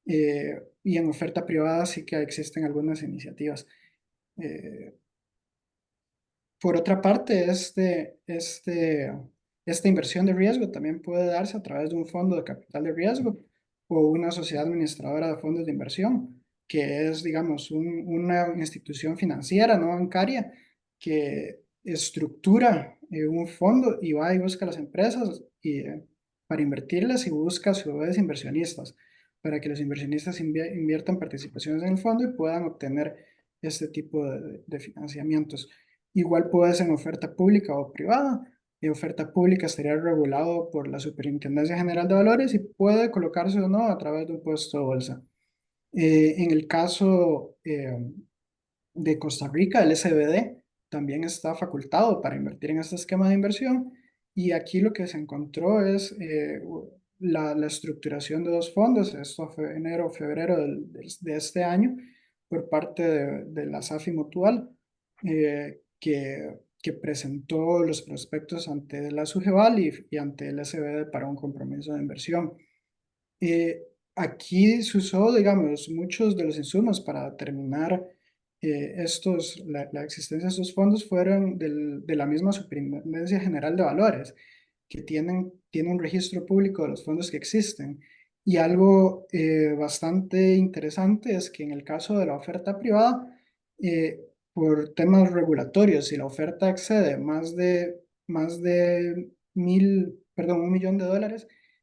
Y en oferta privada sí que existen algunas iniciativas. Eh, por otra parte, esta inversión de riesgo también puede darse a través de un fondo de capital de riesgo o una sociedad administradora de fondos de inversión, que es, digamos, una institución financiera no bancaria que estructura un fondo y va y busca las empresas para invertirlas y busca a su vez inversionistas, para que los inversionistas inviertan participaciones en el fondo y puedan obtener este tipo de financiamientos. Igual puede ser en oferta pública o privada. En oferta pública estaría regulado por la Superintendencia General de Valores y puede colocarse o no a través de un puesto de bolsa. En el caso de Costa Rica, el SBD también está facultado para invertir en este esquema de inversión y aquí lo que se encontró es la estructuración de dos fondos. Esto fue enero, febrero de este año por parte de la SAFI Mutual, que presentó los prospectos ante la SUGEVAL y ante el SBD para un compromiso de inversión. Aquí se usó, digamos, muchos de los insumos para determinar la existencia de estos fondos fueron de la misma Superintendencia General de Valores, que tiene un registro público de los fondos que existen. Y algo bastante interesante es que en el caso de la oferta privada, por temas regulatorios, si la oferta excede más de 1.000.000 $1 millón,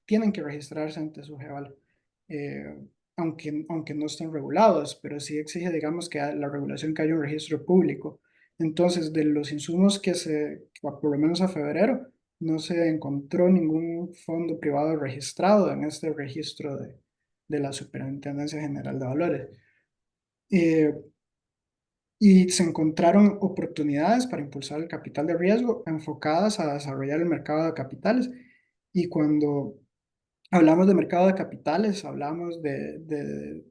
tienen que registrarse ante su GEVAL, aunque no estén regulados, pero sí exige, digamos, que la regulación que haya un registro público. Entonces, de los insumos por lo menos a febrero, no se encontró ningún fondo privado registrado en este registro de la Superintendencia General de Valores. Y se encontraron oportunidades para impulsar el capital de riesgo enfocadas a desarrollar el mercado de capitales. Y cuando hablamos de mercado de capitales, hablamos de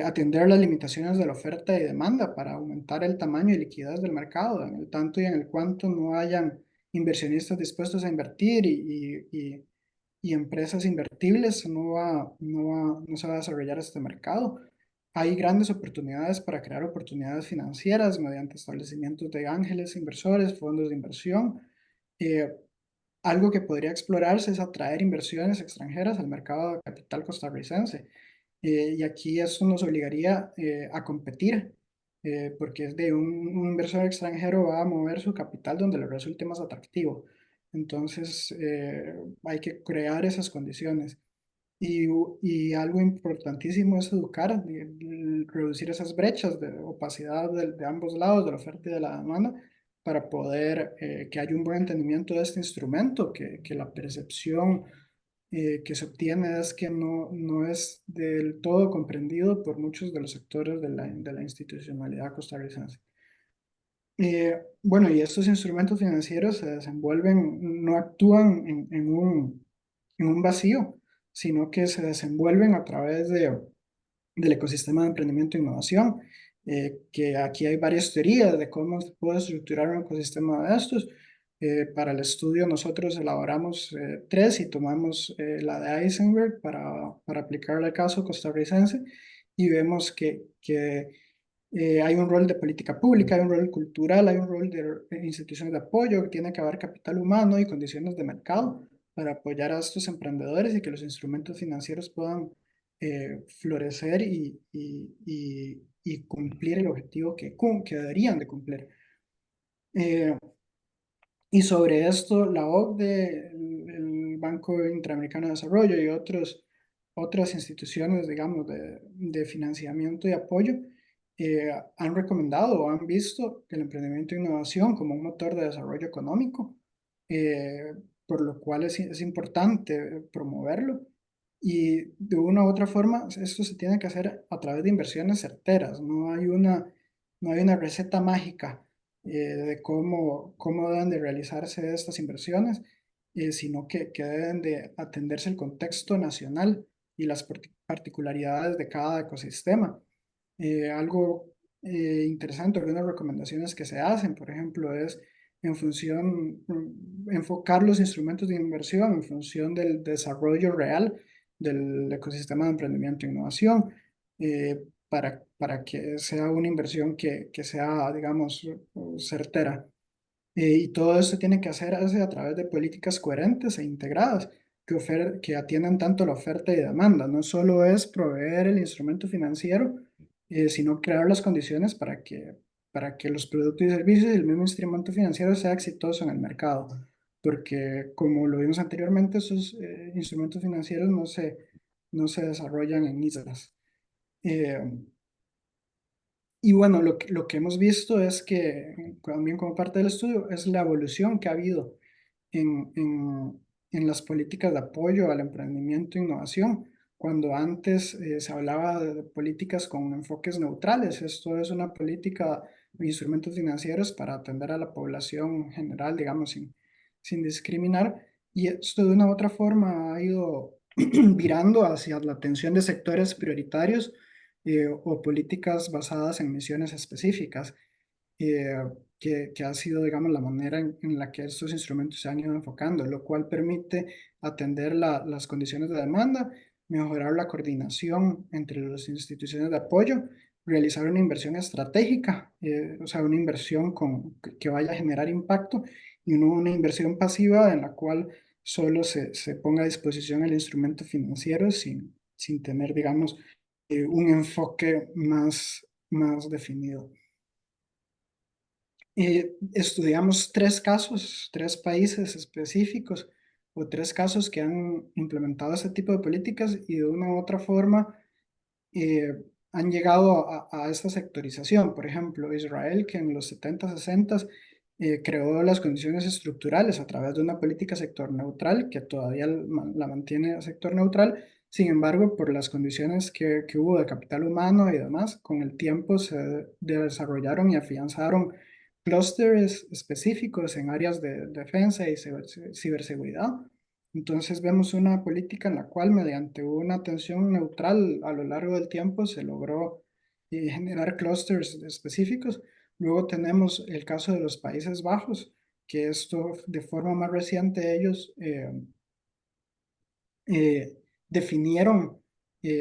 atender las limitaciones de la oferta y demanda para aumentar el tamaño y liquidez del mercado, en el tanto y en el cuanto no hayan inversionistas dispuestos a invertir y empresas invertibles, no se va a desarrollar este mercado. Hay grandes oportunidades para crear oportunidades financieras mediante establecimientos de ángeles, inversores, fondos de inversión. Eh, Algo que podría explorarse es atraer inversiones extranjeras al mercado de capital costarricense. Y aquí esto nos obligaría a competir, porque es de un inversor extranjero va a mover su capital donde le resulte más atractivo. Entonces, hay que crear esas condiciones. Y algo importantísimo es educar, reducir esas brechas de opacidad de ambos lados, de la oferta y de la demanda, para poder que haya un buen entendimiento de este instrumento, que la percepción que se obtiene es que no es del todo comprendido por muchos de los sectores de la institucionalidad costarricense. Bueno, y estos instrumentos financieros se desenvuelven, no actúan en un vacío, sino que se desenvuelven a través del ecosistema de emprendimiento e innovación, que aquí hay varias teorías de cómo se puede estructurar un ecosistema de estos. Para el estudio nosotros elaboramos tres y tomamos la de Eisenberg para aplicarla al caso costarricense y vemos que hay un rol de política pública, hay un rol cultural, hay un rol de instituciones de apoyo, que tiene que haber capital humano y condiciones de mercado para apoyar a estos emprendedores y que los instrumentos financieros puedan florecer y cumplir el objetivo que deberían de cumplir. Y sobre esto, la OCDE, el Banco Interamericano de Desarrollo y otras instituciones, digamos, de financiamiento y apoyo, han recomendado o han visto el emprendimiento e innovación como un motor de desarrollo económico, eh, por lo cual es importante promoverlo. Y de una u otra forma, esto se tiene que hacer a través de inversiones certeras. No hay una receta mágica de cómo deben de realizarse estas inversiones, sino que deben de atenderse el contexto nacional y las particularidades de cada ecosistema. Algo interesante, algunas recomendaciones que se hacen, por ejemplo, es enfocar los instrumentos de inversión en función del desarrollo real del ecosistema de emprendimiento e innovación, para que sea una inversión que sea, digamos, certera. Y todo esto tiene que hacerse a través de políticas coherentes e integradas que atiendan tanto la oferta y demanda. No solo es proveer el instrumento financiero, sino crear las condiciones para que los productos y servicios y el mismo instrumento financiero sea exitoso en el mercado. Porque, como lo vimos anteriormente, esos instrumentos financieros no se desarrollan en islas. Eh, y bueno, lo que hemos visto es que, también como parte del estudio, es la evolución que ha habido en, en, en las políticas de apoyo al emprendimiento e innovación. Cuando antes se hablaba de políticas con enfoques neutrales, esto es una política de instrumentos financieros para atender a la población general, digamos, sin discriminar. Y esto de una u otra forma ha ido virando hacia la atención de sectores prioritarios, o políticas basadas en misiones específicas, eh, que ha sido, digamos, la manera en la que estos instrumentos se han ido enfocando, lo cual permite atender las condiciones de demanda, mejorar la coordinación entre las instituciones de apoyo, realizar una inversión estratégica, o sea, una inversión que vaya a generar impacto, y no una inversión pasiva en la cual solo se ponga a disposición el instrumento financiero sin tener, digamos, un enfoque más definido. Estudiamos tres países específicos o tres casos que han implementado este tipo de políticas y de una u otra forma eh, han llegado a esta sectorización. Por ejemplo, Israel, que en los 70, 60 creó las condiciones estructurales a través de una política sector neutral, que todavía la mantiene sector neutral. Sin embargo, por las condiciones que hubo de capital humano y demás, con el tiempo se desarrollaron y afianzaron clústeres específicos en áreas de defensa y ciberseguridad. Entonces vemos una política en la cual, mediante una atención neutral a lo largo del tiempo, se logró generar clústeres específicos. Luego tenemos el caso de los Países Bajos, que esto de forma más reciente ellos definieron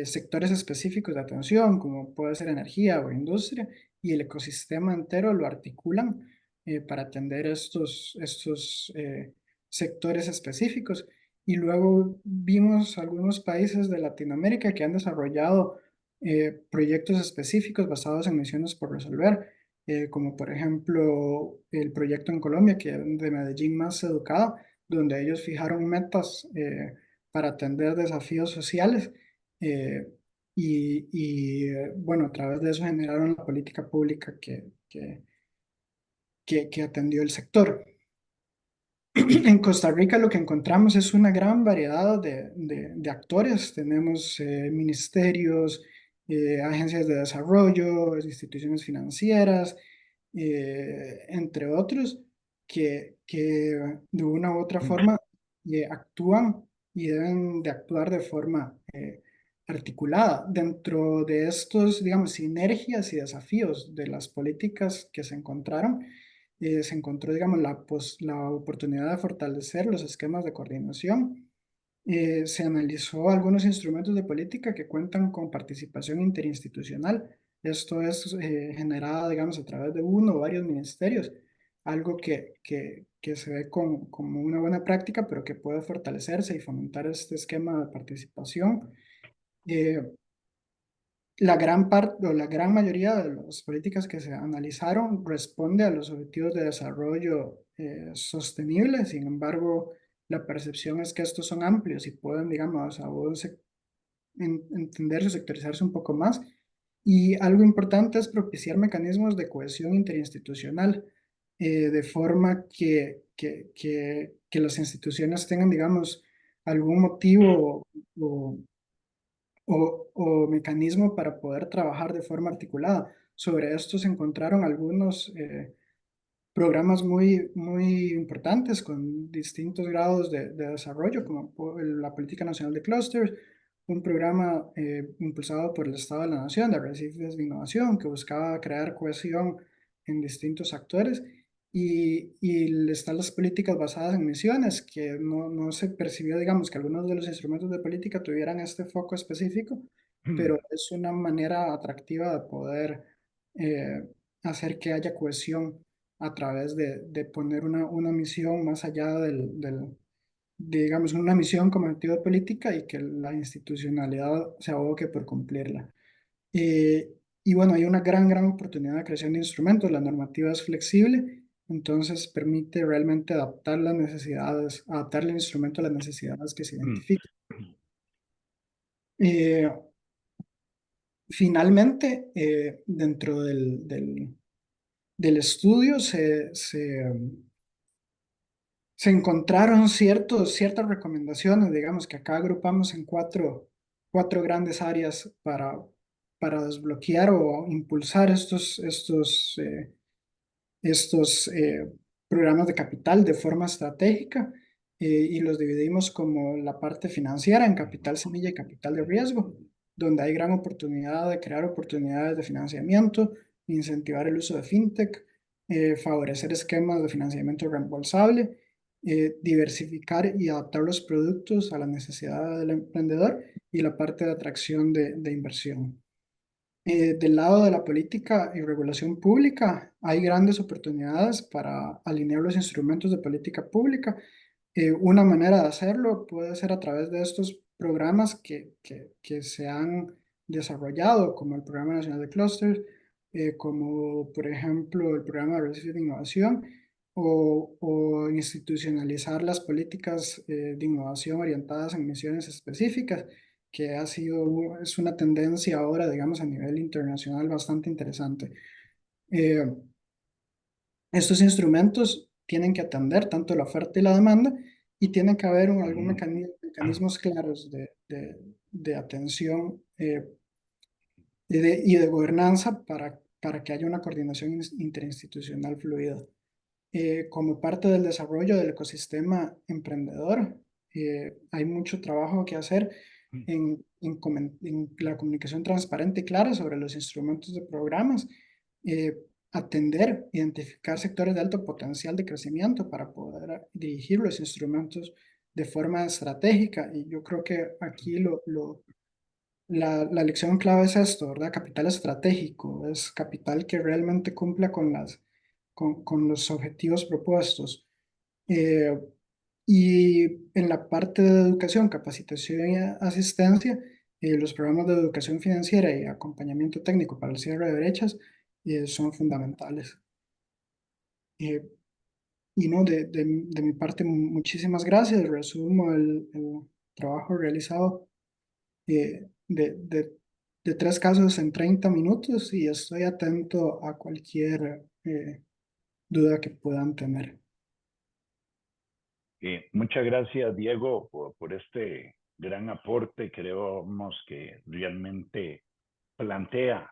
sectores específicos de atención, como puede ser energía o industria, y el ecosistema entero lo articulan para atender estos sectores específicos. Y luego vimos algunos países de Latinoamérica que han desarrollado proyectos específicos basados en misiones por resolver, como por ejemplo el proyecto en Colombia, que es de Medellín Más Educada, donde ellos fijaron metas para atender desafíos sociales, bueno, a través de eso generaron la política pública que atendió el sector. En Costa Rica lo que encontramos es una gran variedad de actores. Tenemos ministerios, agencias de desarrollo, instituciones financieras, entre otros, que de una u otra forma actúan y deben de actuar de forma articulada. Dentro de estos, digamos, sinergias y desafíos de las políticas que se encontraron, se encontró, digamos, la oportunidad de fortalecer los esquemas de coordinación. Se analizó algunos instrumentos de política que cuentan con participación interinstitucional. Esto es generada, digamos, a través de uno o varios ministerios, algo que se ve como una buena práctica, pero que puede fortalecerse y fomentar este esquema de participación. Eh, la gran parte o la gran mayoría de las políticas que se analizaron responde a los objetivos de desarrollo sostenible. Sin embargo, la percepción es que estos son amplios y pueden, digamos, aún entenderse o sectorizarse un poco más. Y algo importante es propiciar mecanismos de cohesión interinstitucional, de forma que las instituciones tengan, digamos, algún motivo o mecanismo para poder trabajar de forma articulada. Sobre esto se encontraron algunos programas muy importantes con distintos grados de desarrollo, como la Política Nacional de Clusters, un programa impulsado por el Estado de la Nación de arrecifes de innovación que buscaba crear cohesión en distintos actores, y están las políticas basadas en misiones, que no se percibió, digamos, que algunos de los instrumentos de política tuvieran este foco específico, pero es una manera atractiva de poder eh, hacer que haya cohesión a través de poner una misión más allá digamos, una misión como objetivo de política, y que la institucionalidad se aboque por cumplirla. Y bueno, hay una gran oportunidad de creación de instrumentos. La normativa es flexible, entonces permite realmente adaptar las necesidades, adaptar el instrumento a las necesidades que se identifiquen. Finalmente, dentro del estudio se encontraron ciertas recomendaciones, digamos, que acá agrupamos en cuatro grandes áreas para desbloquear o impulsar estos programas de capital de forma estratégica, y los dividimos como la parte financiera en capital semilla y capital de riesgo, donde hay gran oportunidad de crear oportunidades de financiamiento, incentivar el uso de fintech, favorecer esquemas de financiamiento reembolsable, diversificar y adaptar los productos a las necesidades del emprendedor, y la parte de atracción de inversión. Del lado de la política y regulación pública, hay grandes oportunidades para alinear los instrumentos de política pública. Una manera de hacerlo puede ser a través de estos programas que se han desarrollado, como el Programa Nacional de Clusters, como por ejemplo el Programa de Arrecifes de Innovación, o institucionalizar las políticas de innovación orientadas en misiones específicas, que es una tendencia ahora, digamos, a nivel internacional bastante interesante. Estos instrumentos tienen que atender tanto la oferta y la demanda, y tiene que haber algún mecanismos claros de atención y de gobernanza para que haya una coordinación interinstitucional fluida. Como parte del desarrollo del ecosistema emprendedor, hay mucho trabajo que hacer en la comunicación transparente y clara sobre los instrumentos de programas, atender, identificar sectores de alto potencial de crecimiento para poder dirigir los instrumentos de forma estratégica. Y yo creo que aquí la lección clave es esto, ¿verdad? Capital estratégico, es capital que realmente cumpla con los objetivos propuestos. Y en la parte de educación, capacitación y asistencia, los programas de educación financiera y acompañamiento técnico para el cierre de brechas son fundamentales. Y no, de mi parte, muchísimas gracias. Resumo el trabajo realizado de 3 casos en 30 minutos, y estoy atento a cualquier duda que puedan tener. Muchas gracias, Diego, por este gran aporte. Creemos que realmente plantea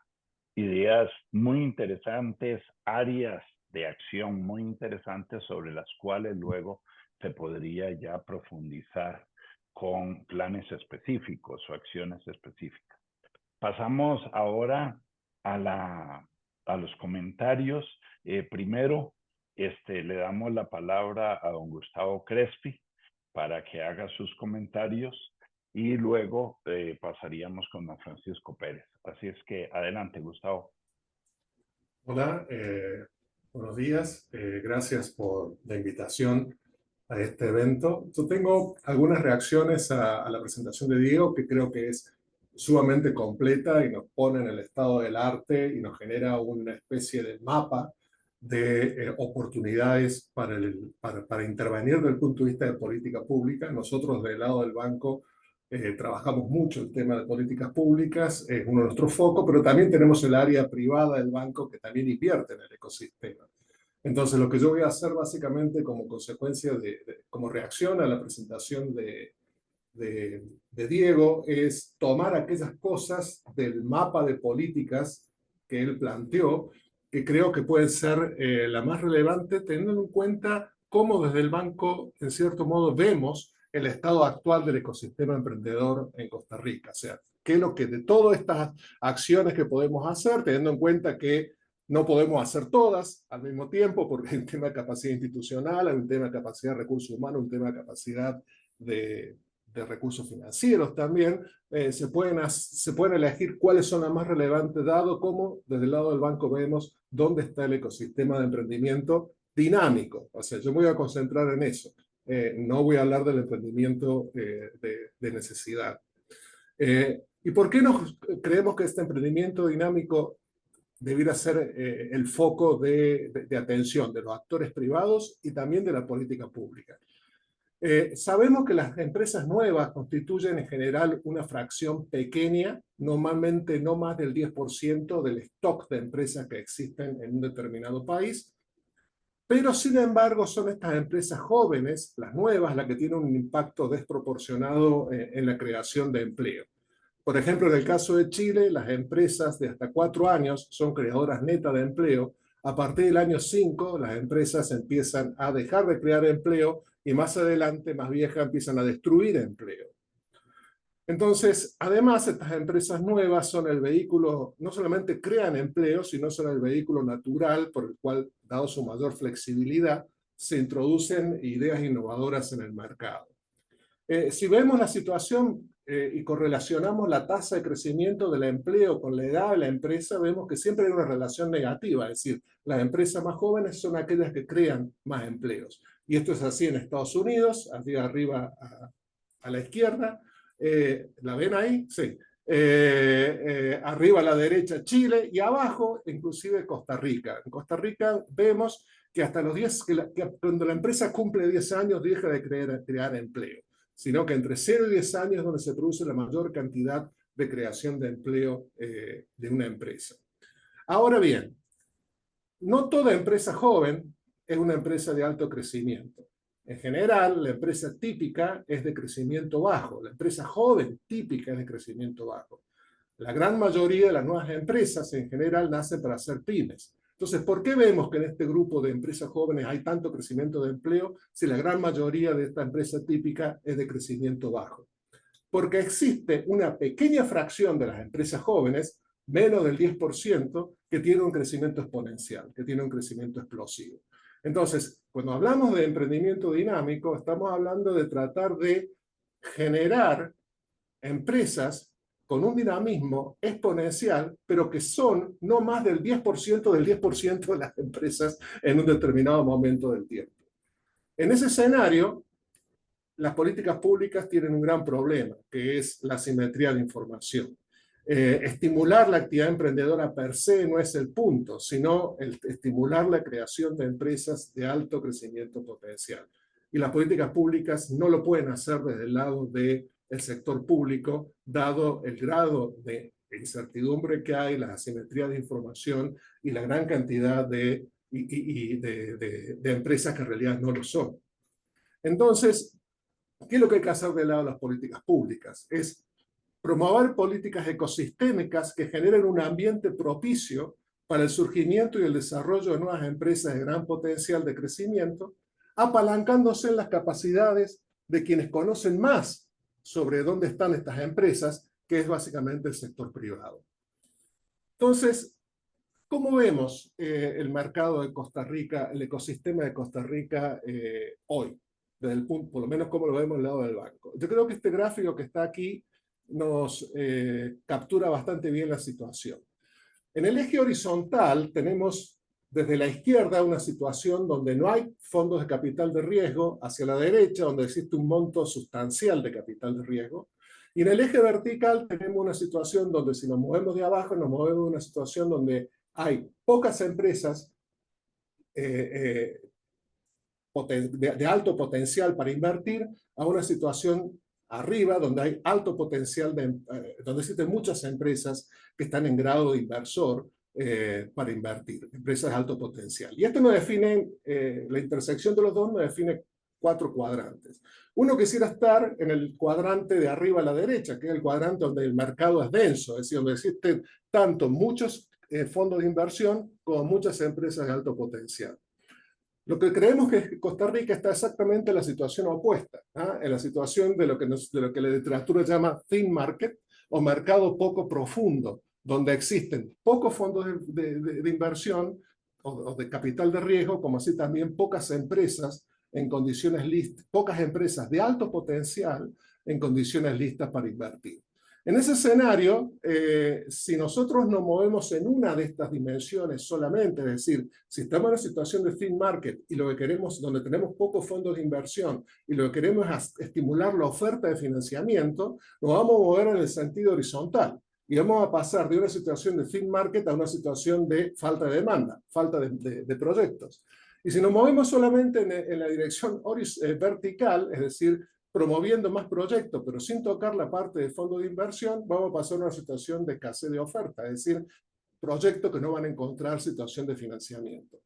ideas muy interesantes, áreas de acción muy interesantes sobre las cuales luego se podría ya profundizar con planes específicos o acciones específicas. Pasamos ahora a los comentarios. Primero, le damos la palabra a don Gustavo Crespi para que haga sus comentarios, y luego pasaríamos con don Francisco Pérez. Así es que adelante, Gustavo. Hola, buenos días. Gracias por la invitación a este evento. Yo tengo algunas reacciones a la presentación de Diego, que creo que es sumamente completa y nos pone en el estado del arte y nos genera una especie de mapa de oportunidades para intervenir desde el punto de vista de política pública. Nosotros del lado del banco trabajamos mucho el tema de políticas públicas, es uno de nuestros focos, pero también tenemos el área privada del banco que también invierte en el ecosistema. Entonces, lo que yo voy a hacer básicamente como consecuencia como reacción a la presentación de Diego es tomar aquellas cosas del mapa de políticas que él planteó, que creo que pueden ser la más relevante, teniendo en cuenta cómo desde el banco, en cierto modo, vemos el estado actual del ecosistema emprendedor en Costa Rica. O sea, qué es lo que de todas estas acciones que podemos hacer, teniendo en cuenta que no podemos hacer todas al mismo tiempo, porque hay un tema de capacidad institucional, hay un tema de capacidad de recursos humanos, un tema de capacidad de recursos financieros también, se pueden elegir cuáles son las más relevantes, dado como desde el lado del banco vemos dónde está el ecosistema de emprendimiento dinámico. O sea, yo me voy a concentrar en eso. No voy a hablar del emprendimiento de necesidad. ¿Y por qué creemos que este emprendimiento dinámico debiera ser el foco de atención de los actores privados y también de la política pública? Sabemos que las empresas nuevas constituyen en general una fracción pequeña, normalmente no más del 10% del stock de empresas que existen en un determinado país, pero sin embargo son estas empresas jóvenes, las nuevas, las que tienen un impacto desproporcionado en la creación de empleo. Por ejemplo, en el caso de Chile, las empresas de hasta 4 años son creadoras netas de empleo. A partir del año 5, las empresas empiezan a dejar de crear empleo y más adelante, más viejas, empiezan a destruir empleo. Entonces, además, estas empresas nuevas son el vehículo, no solamente crean empleo, sino son el vehículo natural por el cual, dado su mayor flexibilidad, se introducen ideas innovadoras en el mercado. Si vemos la situación y correlacionamos la tasa de crecimiento del empleo con la edad de la empresa, vemos que siempre hay una relación negativa, es decir, las empresas más jóvenes son aquellas que crean más empleos. Y esto es así en Estados Unidos, arriba a la izquierda. ¿La ven ahí? Sí. Arriba a la derecha Chile y abajo inclusive Costa Rica. En Costa Rica vemos que hasta los 10, cuando la empresa cumple 10 años deja de crear empleo, sino que entre 0 y 10 años es donde se produce la mayor cantidad de creación de empleo de una empresa. Ahora bien, no toda empresa joven es una empresa de alto crecimiento. En general, la empresa típica es de crecimiento bajo. La empresa joven típica es de crecimiento bajo. La gran mayoría de las nuevas empresas en general nacen para ser pymes. Entonces, ¿por qué vemos que en este grupo de empresas jóvenes hay tanto crecimiento de empleo si la gran mayoría de esta empresa típica es de crecimiento bajo? Porque existe una pequeña fracción de las empresas jóvenes, menos del 10%, que tiene un crecimiento exponencial, que tiene un crecimiento explosivo. Entonces, cuando hablamos de emprendimiento dinámico, estamos hablando de tratar de generar empresas con un dinamismo exponencial, pero que son no más del 10% de las empresas en un determinado momento del tiempo. En ese escenario, las políticas públicas tienen un gran problema, que es la asimetría de información. Estimular la actividad emprendedora per se no es el punto, sino estimular la creación de empresas de alto crecimiento potencial. Y las políticas públicas no lo pueden hacer desde el lado del sector público, dado el grado de incertidumbre que hay, las asimetrías de información y la gran cantidad de empresas que en realidad no lo son. Entonces, ¿qué es lo que hay que hacer del lado de las políticas públicas? Es promover políticas ecosistémicas que generen un ambiente propicio para el surgimiento y el desarrollo de nuevas empresas de gran potencial de crecimiento, apalancándose en las capacidades de quienes conocen más sobre dónde están estas empresas, que es básicamente el sector privado. Entonces, ¿cómo vemos el mercado de Costa Rica, el ecosistema de Costa Rica hoy? Desde el punto, por lo menos como lo vemos al lado del banco. Yo creo que este gráfico que está aquí nos captura bastante bien la situación. En el eje horizontal tenemos desde la izquierda una situación donde no hay fondos de capital de riesgo, hacia la derecha donde existe un monto sustancial de capital de riesgo, y en el eje vertical tenemos una situación donde si nos movemos de abajo, nos movemos en una situación donde hay pocas empresas de alto potencial para invertir a una situación arriba donde hay alto potencial, donde existen muchas empresas que están en grado de inversor para invertir, empresas de alto potencial. Y esto nos define, la intersección de los dos nos define 4 cuadrantes. Uno quisiera estar en el cuadrante de arriba a la derecha, que es el cuadrante donde el mercado es denso, es decir, donde existen tanto muchos fondos de inversión como muchas empresas de alto potencial. Lo que creemos que Costa Rica está exactamente en la situación opuesta, en la situación de lo que la literatura llama thin market, o mercado poco profundo, donde existen pocos fondos de inversión o de capital de riesgo, como así también pocas empresas en condiciones listas, pocas empresas de alto potencial en condiciones listas para invertir. En ese escenario, si nosotros nos movemos en una de estas dimensiones solamente, es decir, si estamos en una situación de thin market y lo que queremos, donde tenemos pocos fondos de inversión y lo que queremos es estimular la oferta de financiamiento, nos vamos a mover en el sentido horizontal y vamos a pasar de una situación de thin market a una situación de falta de demanda, falta de proyectos. Y si nos movemos solamente en la dirección vertical, es decir, promoviendo más proyectos, pero sin tocar la parte de fondo de inversión, vamos a pasar a una situación de escasez de oferta, es decir, proyectos que no van a encontrar situación de financiamiento.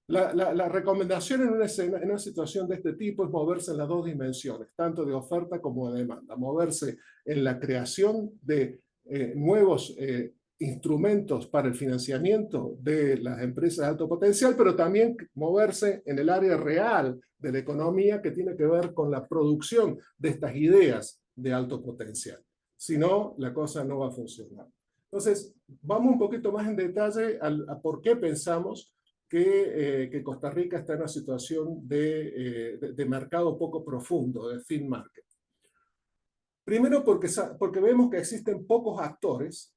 La recomendación en una situación de este tipo es moverse en las dos dimensiones, tanto de oferta como de demanda, moverse en la creación de nuevos instrumentos para el financiamiento de las empresas de alto potencial, pero también moverse en el área real de la economía que tiene que ver con la producción de estas ideas de alto potencial. Si no, la cosa no va a funcionar. Entonces, vamos un poquito más en detalle a por qué pensamos que Costa Rica está en una situación de mercado poco profundo, de thin market. Primero porque vemos que existen pocos actores,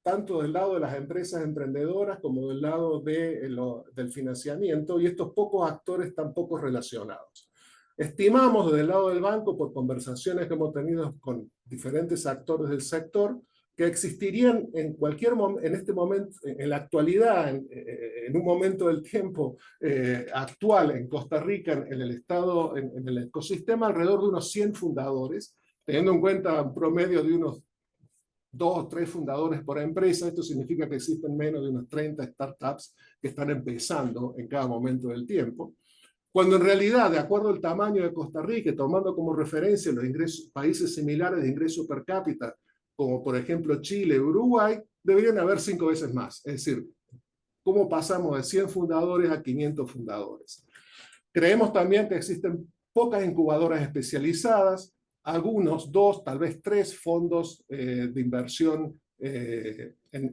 tanto del lado de las empresas emprendedoras como del lado del financiamiento, y estos pocos actores están poco relacionados. Estimamos desde el lado del banco, por conversaciones que hemos tenido con diferentes actores del sector, que existirían en cualquier momento, en este momento, en la actualidad, en un momento del tiempo actual en Costa Rica, en el estado, en el ecosistema, alrededor de unos 100 fundadores, teniendo en cuenta un promedio de unos 2 o 3 fundadores por empresa. Esto significa que existen menos de unas 30 startups que están empezando en cada momento del tiempo. Cuando en realidad, de acuerdo al tamaño de Costa Rica, tomando como referencia los países similares de ingreso per cápita, como por ejemplo Chile, Uruguay, deberían haber 5 veces más. Es decir, ¿cómo pasamos de 100 fundadores a 500 fundadores? Creemos también que existen pocas incubadoras especializadas, algunos 2, tal vez 3 fondos de inversión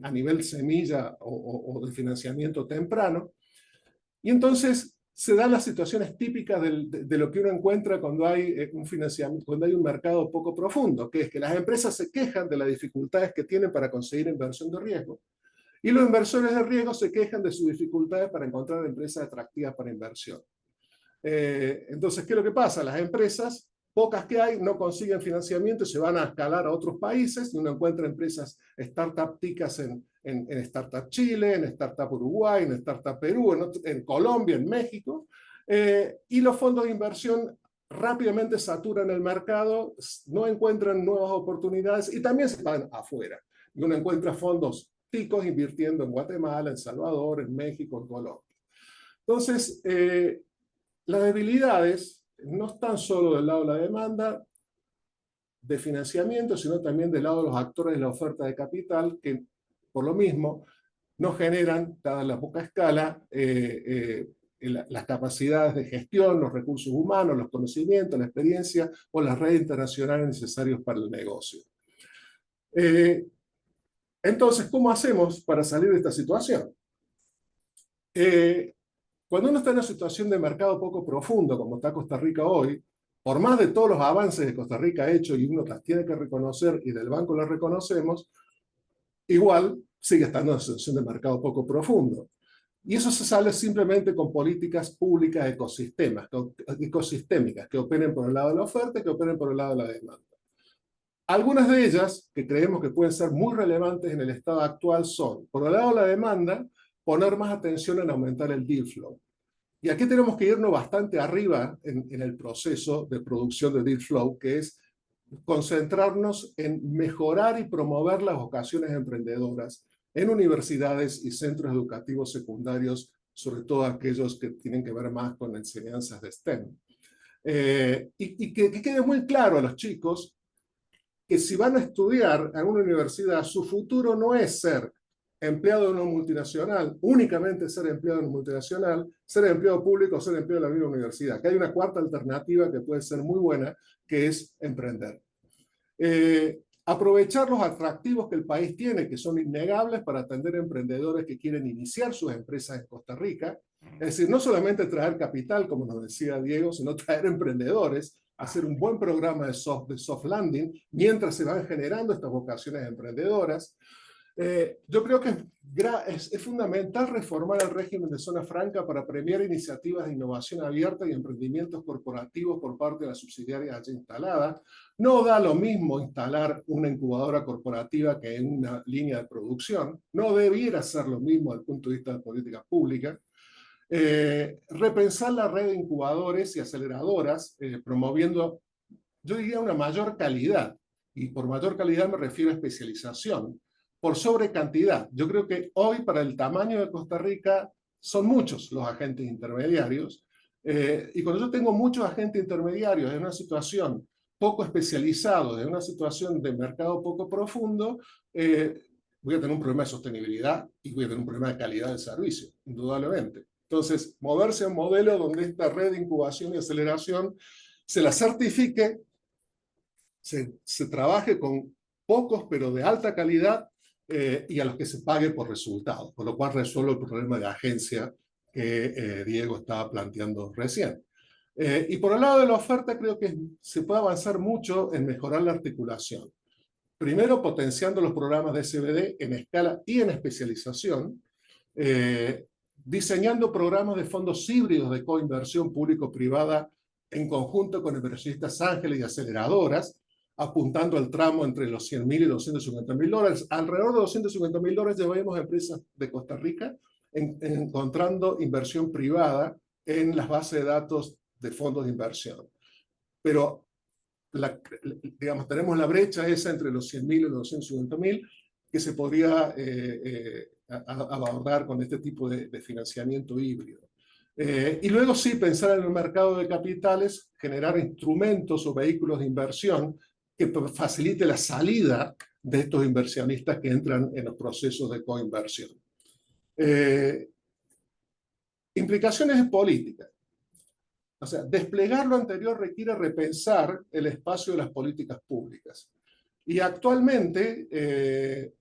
a nivel semilla o de financiamiento temprano. Y entonces se dan las situaciones típicas de lo que uno encuentra cuando hay cuando hay un mercado poco profundo, que es que las empresas se quejan de las dificultades que tienen para conseguir inversión de riesgo, y los inversores de riesgo se quejan de sus dificultades para encontrar empresas atractivas para inversión. Entonces, ¿qué es lo que pasa? Las empresas, pocas que hay, no consiguen financiamiento y se van a escalar a otros países, y uno encuentra empresas startup ticas en Startup Chile, en Startup Uruguay, en Startup Perú, en Colombia, en México, y los fondos de inversión rápidamente saturan el mercado, no encuentran nuevas oportunidades y también se van afuera. Y uno encuentra fondos ticos invirtiendo en Guatemala, en Salvador, en México, en Colombia. Entonces, las debilidades no están solo del lado de la demanda de financiamiento, sino también del lado de los actores de la oferta de capital, que por lo mismo no generan, dada la poca escala, las capacidades de gestión, los recursos humanos, los conocimientos, la experiencia o las redes internacionales necesarios para el negocio. Entonces, ¿cómo hacemos para salir de esta situación? Cuando uno está en una situación de mercado poco profundo, como está Costa Rica hoy, por más de todos los avances que Costa Rica ha hecho y uno las tiene que reconocer y del banco las reconocemos, igual sigue estando en una situación de mercado poco profundo. Y eso se sale simplemente con políticas públicas ecosistémicas que operen por el lado de la oferta y que operen por el lado de la demanda. Algunas de ellas, que creemos que pueden ser muy relevantes en el estado actual, son, por el lado de la demanda, poner más atención en aumentar el deal flow. Y aquí tenemos que irnos bastante arriba en el proceso de producción de Deal Flow, que es concentrarnos en mejorar y promover las vocaciones emprendedoras en universidades y centros educativos secundarios, sobre todo aquellos que tienen que ver más con enseñanzas de STEM. Y que quede muy claro a los chicos que si van a estudiar en una universidad, su futuro no es ser empleado de una multinacional, únicamente ser empleado de una multinacional, ser empleado público o ser empleado de la misma universidad, que hay una cuarta alternativa que puede ser muy buena, que es emprender. Aprovechar los atractivos que el país tiene, que son innegables para atender a emprendedores que quieren iniciar sus empresas en Costa Rica. Es decir, no solamente traer capital, como nos decía Diego, sino traer emprendedores, hacer un buen programa de soft landing, mientras se van generando estas vocaciones emprendedoras. Yo creo que es fundamental reformar el régimen de zona franca para premiar iniciativas de innovación abierta y emprendimientos corporativos por parte de las subsidiarias allí instaladas. No da lo mismo instalar una incubadora corporativa que una línea de producción. No debiera ser lo mismo desde el punto de vista de política pública. Repensar la red de incubadores y aceleradoras, promoviendo, yo diría, una mayor calidad. Y por mayor calidad me refiero a especialización. Por sobre cantidad. Yo creo que hoy, para el tamaño de Costa Rica, son muchos los agentes intermediarios. Y cuando yo tengo muchos agentes intermediarios en una situación poco especializada, en una situación de mercado poco profundo, voy a tener un problema de sostenibilidad y voy a tener un problema de calidad del servicio, indudablemente. Entonces, moverse a un modelo donde esta red de incubación y aceleración se la certifique, se trabaje con pocos pero de alta calidad, y a los que se pague por resultados, por lo cual resuelve el problema de agencia que Diego estaba planteando recién. Y por el lado de la oferta, creo que se puede avanzar mucho en mejorar la articulación. Primero, potenciando los programas de SBD en escala y en especialización, diseñando programas de fondos híbridos de coinversión público-privada en conjunto con inversionistas ángeles y aceleradoras, apuntando al tramo entre los $100.000 y $250.000. Alrededor de $250.000 ya vemos empresas de Costa Rica encontrando inversión privada en las bases de datos de fondos de inversión. Pero, digamos, tenemos la brecha esa entre los $100.000 y los $250.000 que se podría abordar con este tipo de financiamiento híbrido. Y luego sí, pensar en el mercado de capitales, generar instrumentos o vehículos de inversión que facilite la salida de estos inversionistas que entran en los procesos de coinversión. Implicaciones políticas. O sea, desplegar lo anterior requiere repensar el espacio de las políticas públicas. Y actualmente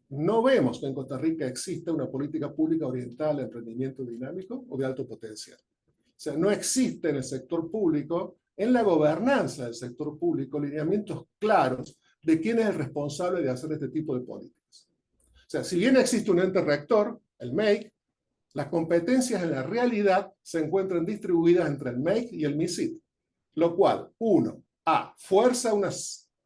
no vemos que en Costa Rica exista una política pública orientada al emprendimiento dinámico o de alto potencial. O sea, no existe en el sector público, en la gobernanza del sector público, lineamientos claros de quién es el responsable de hacer este tipo de políticas. O sea, si bien existe un ente rector, el MEIC, las competencias en la realidad se encuentran distribuidas entre el MEIC y el MISIT, lo cual, fuerza una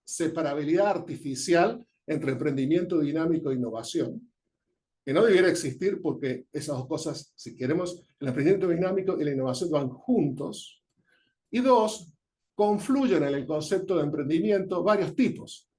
separabilidad artificial entre emprendimiento dinámico e innovación, que no debiera existir porque esas dos cosas, si queremos, el emprendimiento dinámico y la innovación van juntos. Y dos, confluyen en el concepto de emprendimiento varios tipos.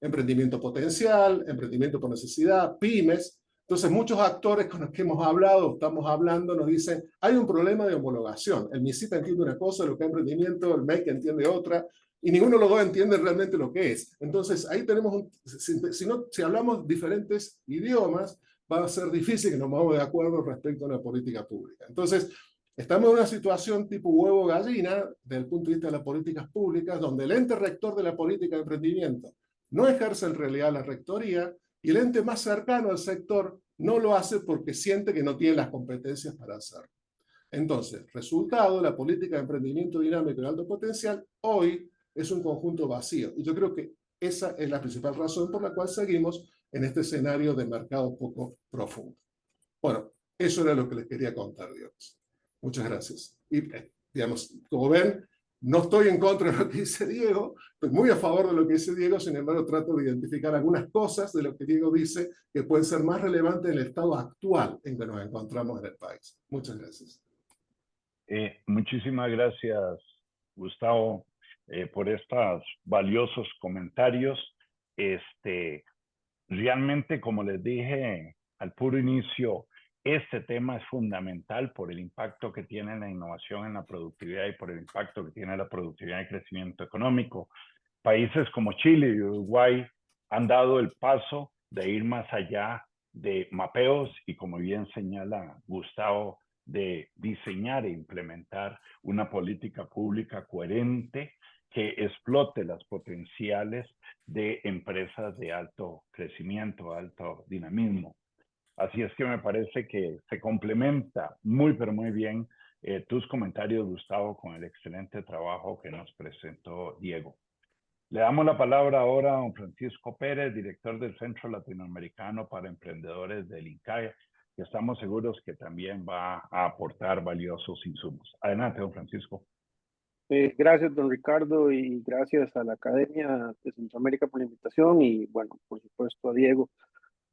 Emprendimiento potencial, emprendimiento por necesidad, pymes. Entonces, muchos actores con los que hemos hablado, estamos hablando, nos dicen, hay un problema de homologación. El MISIT entiende una cosa, lo que es emprendimiento, el MEIC entiende otra, y ninguno de los dos entiende realmente lo que es. Entonces, ahí tenemos, si hablamos diferentes idiomas, va a ser difícil que nos pongamos de acuerdo respecto a una política pública. Entonces, estamos en una situación tipo huevo-gallina, desde el punto de vista de las políticas públicas, donde el ente rector de la política de emprendimiento no ejerce en realidad la rectoría, y el ente más cercano al sector no lo hace porque siente que no tiene las competencias para hacerlo. Entonces, resultado, la política de emprendimiento dinámico de alto potencial hoy es un conjunto vacío. Y yo creo que esa es la principal razón por la cual seguimos en este escenario de mercado poco profundo. Bueno, eso era lo que les quería contar, Dios. Muchas gracias. Y, digamos, como ven, no estoy en contra de lo que dice Diego, estoy muy a favor de lo que dice Diego, sin embargo trato de identificar algunas cosas de lo que Diego dice que pueden ser más relevantes en el estado actual en que nos encontramos en el país. Muchas gracias. Muchísimas gracias, Gustavo, por estos valiosos comentarios. Realmente, como les dije al puro inicio, este tema es fundamental por el impacto que tiene la innovación en la productividad y por el impacto que tiene la productividad y crecimiento económico. Países como Chile y Uruguay han dado el paso de ir más allá de mapeos y, como bien señala Gustavo, de diseñar e implementar una política pública coherente que explote las potenciales de empresas de alto crecimiento, alto dinamismo. Así es que me parece que se complementa muy, pero muy bien tus comentarios, Gustavo, con el excelente trabajo que nos presentó Diego. Le damos la palabra ahora a don Francisco Pérez, director del Centro Latinoamericano para Emprendedores del INCAE, que estamos seguros que también va a aportar valiosos insumos. Adelante, don Francisco. Gracias, don Ricardo, y gracias a la Academia de Centroamérica por la invitación y, bueno, por supuesto a Diego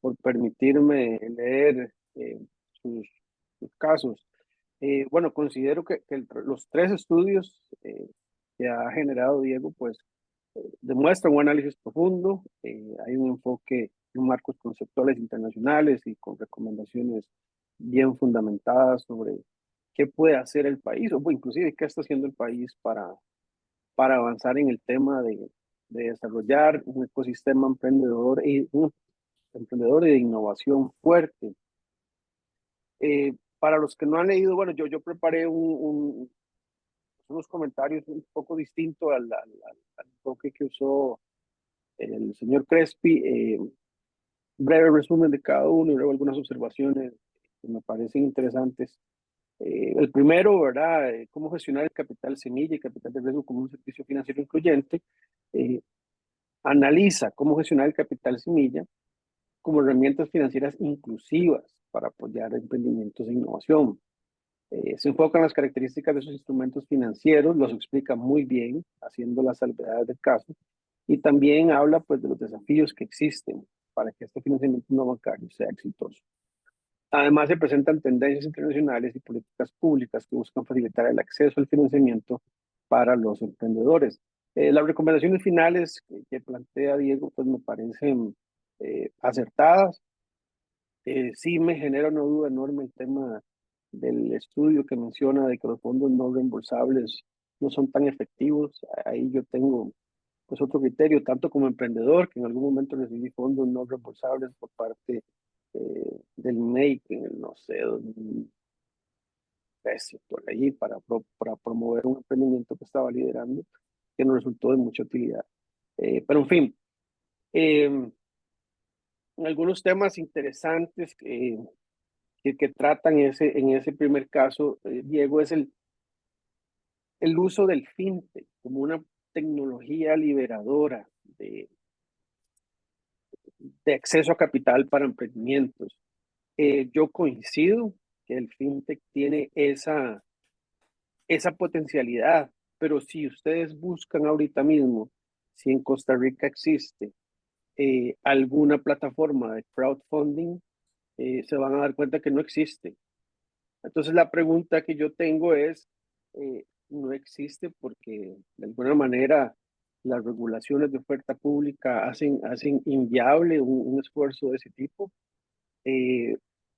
por permitirme leer sus, sus casos. Bueno, considero que los 3 estudios que ha generado Diego, pues, demuestran un análisis profundo, hay un enfoque en marcos conceptuales internacionales y con recomendaciones bien fundamentadas sobre qué puede hacer el país, o inclusive qué está haciendo el país para avanzar en el tema de desarrollar un ecosistema emprendedor y un emprendedor de innovación fuerte. Para los que no han leído, bueno, yo preparé unos comentarios un poco distintos al enfoque que usó el señor Crespi, breve resumen de cada uno y luego algunas observaciones que me parecen interesantes. El primero, ¿verdad? Cómo gestionar el capital semilla y capital de riesgo como un servicio financiero incluyente. Analiza cómo gestionar el capital semilla como herramientas financieras inclusivas para apoyar emprendimientos e innovación. Se enfoca en las características de esos instrumentos financieros, los explica muy bien, haciendo las salvedades del caso, y también habla pues de los desafíos que existen para que este financiamiento no bancario sea exitoso. Además, se presentan tendencias internacionales y políticas públicas que buscan facilitar el acceso al financiamiento para los emprendedores. Las recomendaciones finales que plantea Diego pues me parecen acertadas. Sí me genera una duda enorme el tema del estudio que menciona de que los fondos no reembolsables no son tan efectivos. Ahí yo tengo pues otro criterio, tanto como emprendedor, que en algún momento recibí fondos no reembolsables por parte del MEI, en el, no sé, 2013, por ahí, para promover un emprendimiento que estaba liderando, que no resultó de mucha utilidad. Pero en fin, algunos temas interesantes que tratan en ese primer caso, Diego, es el uso del fintech como una tecnología liberadora de acceso a capital para emprendimientos. Yo coincido que el fintech tiene esa potencialidad, pero si ustedes buscan ahorita mismo, si en Costa Rica existe alguna plataforma de crowdfunding, se van a dar cuenta que no existe. Entonces la pregunta que yo tengo es, no existe porque de alguna manera las regulaciones de oferta pública hacen inviable un esfuerzo de ese tipo,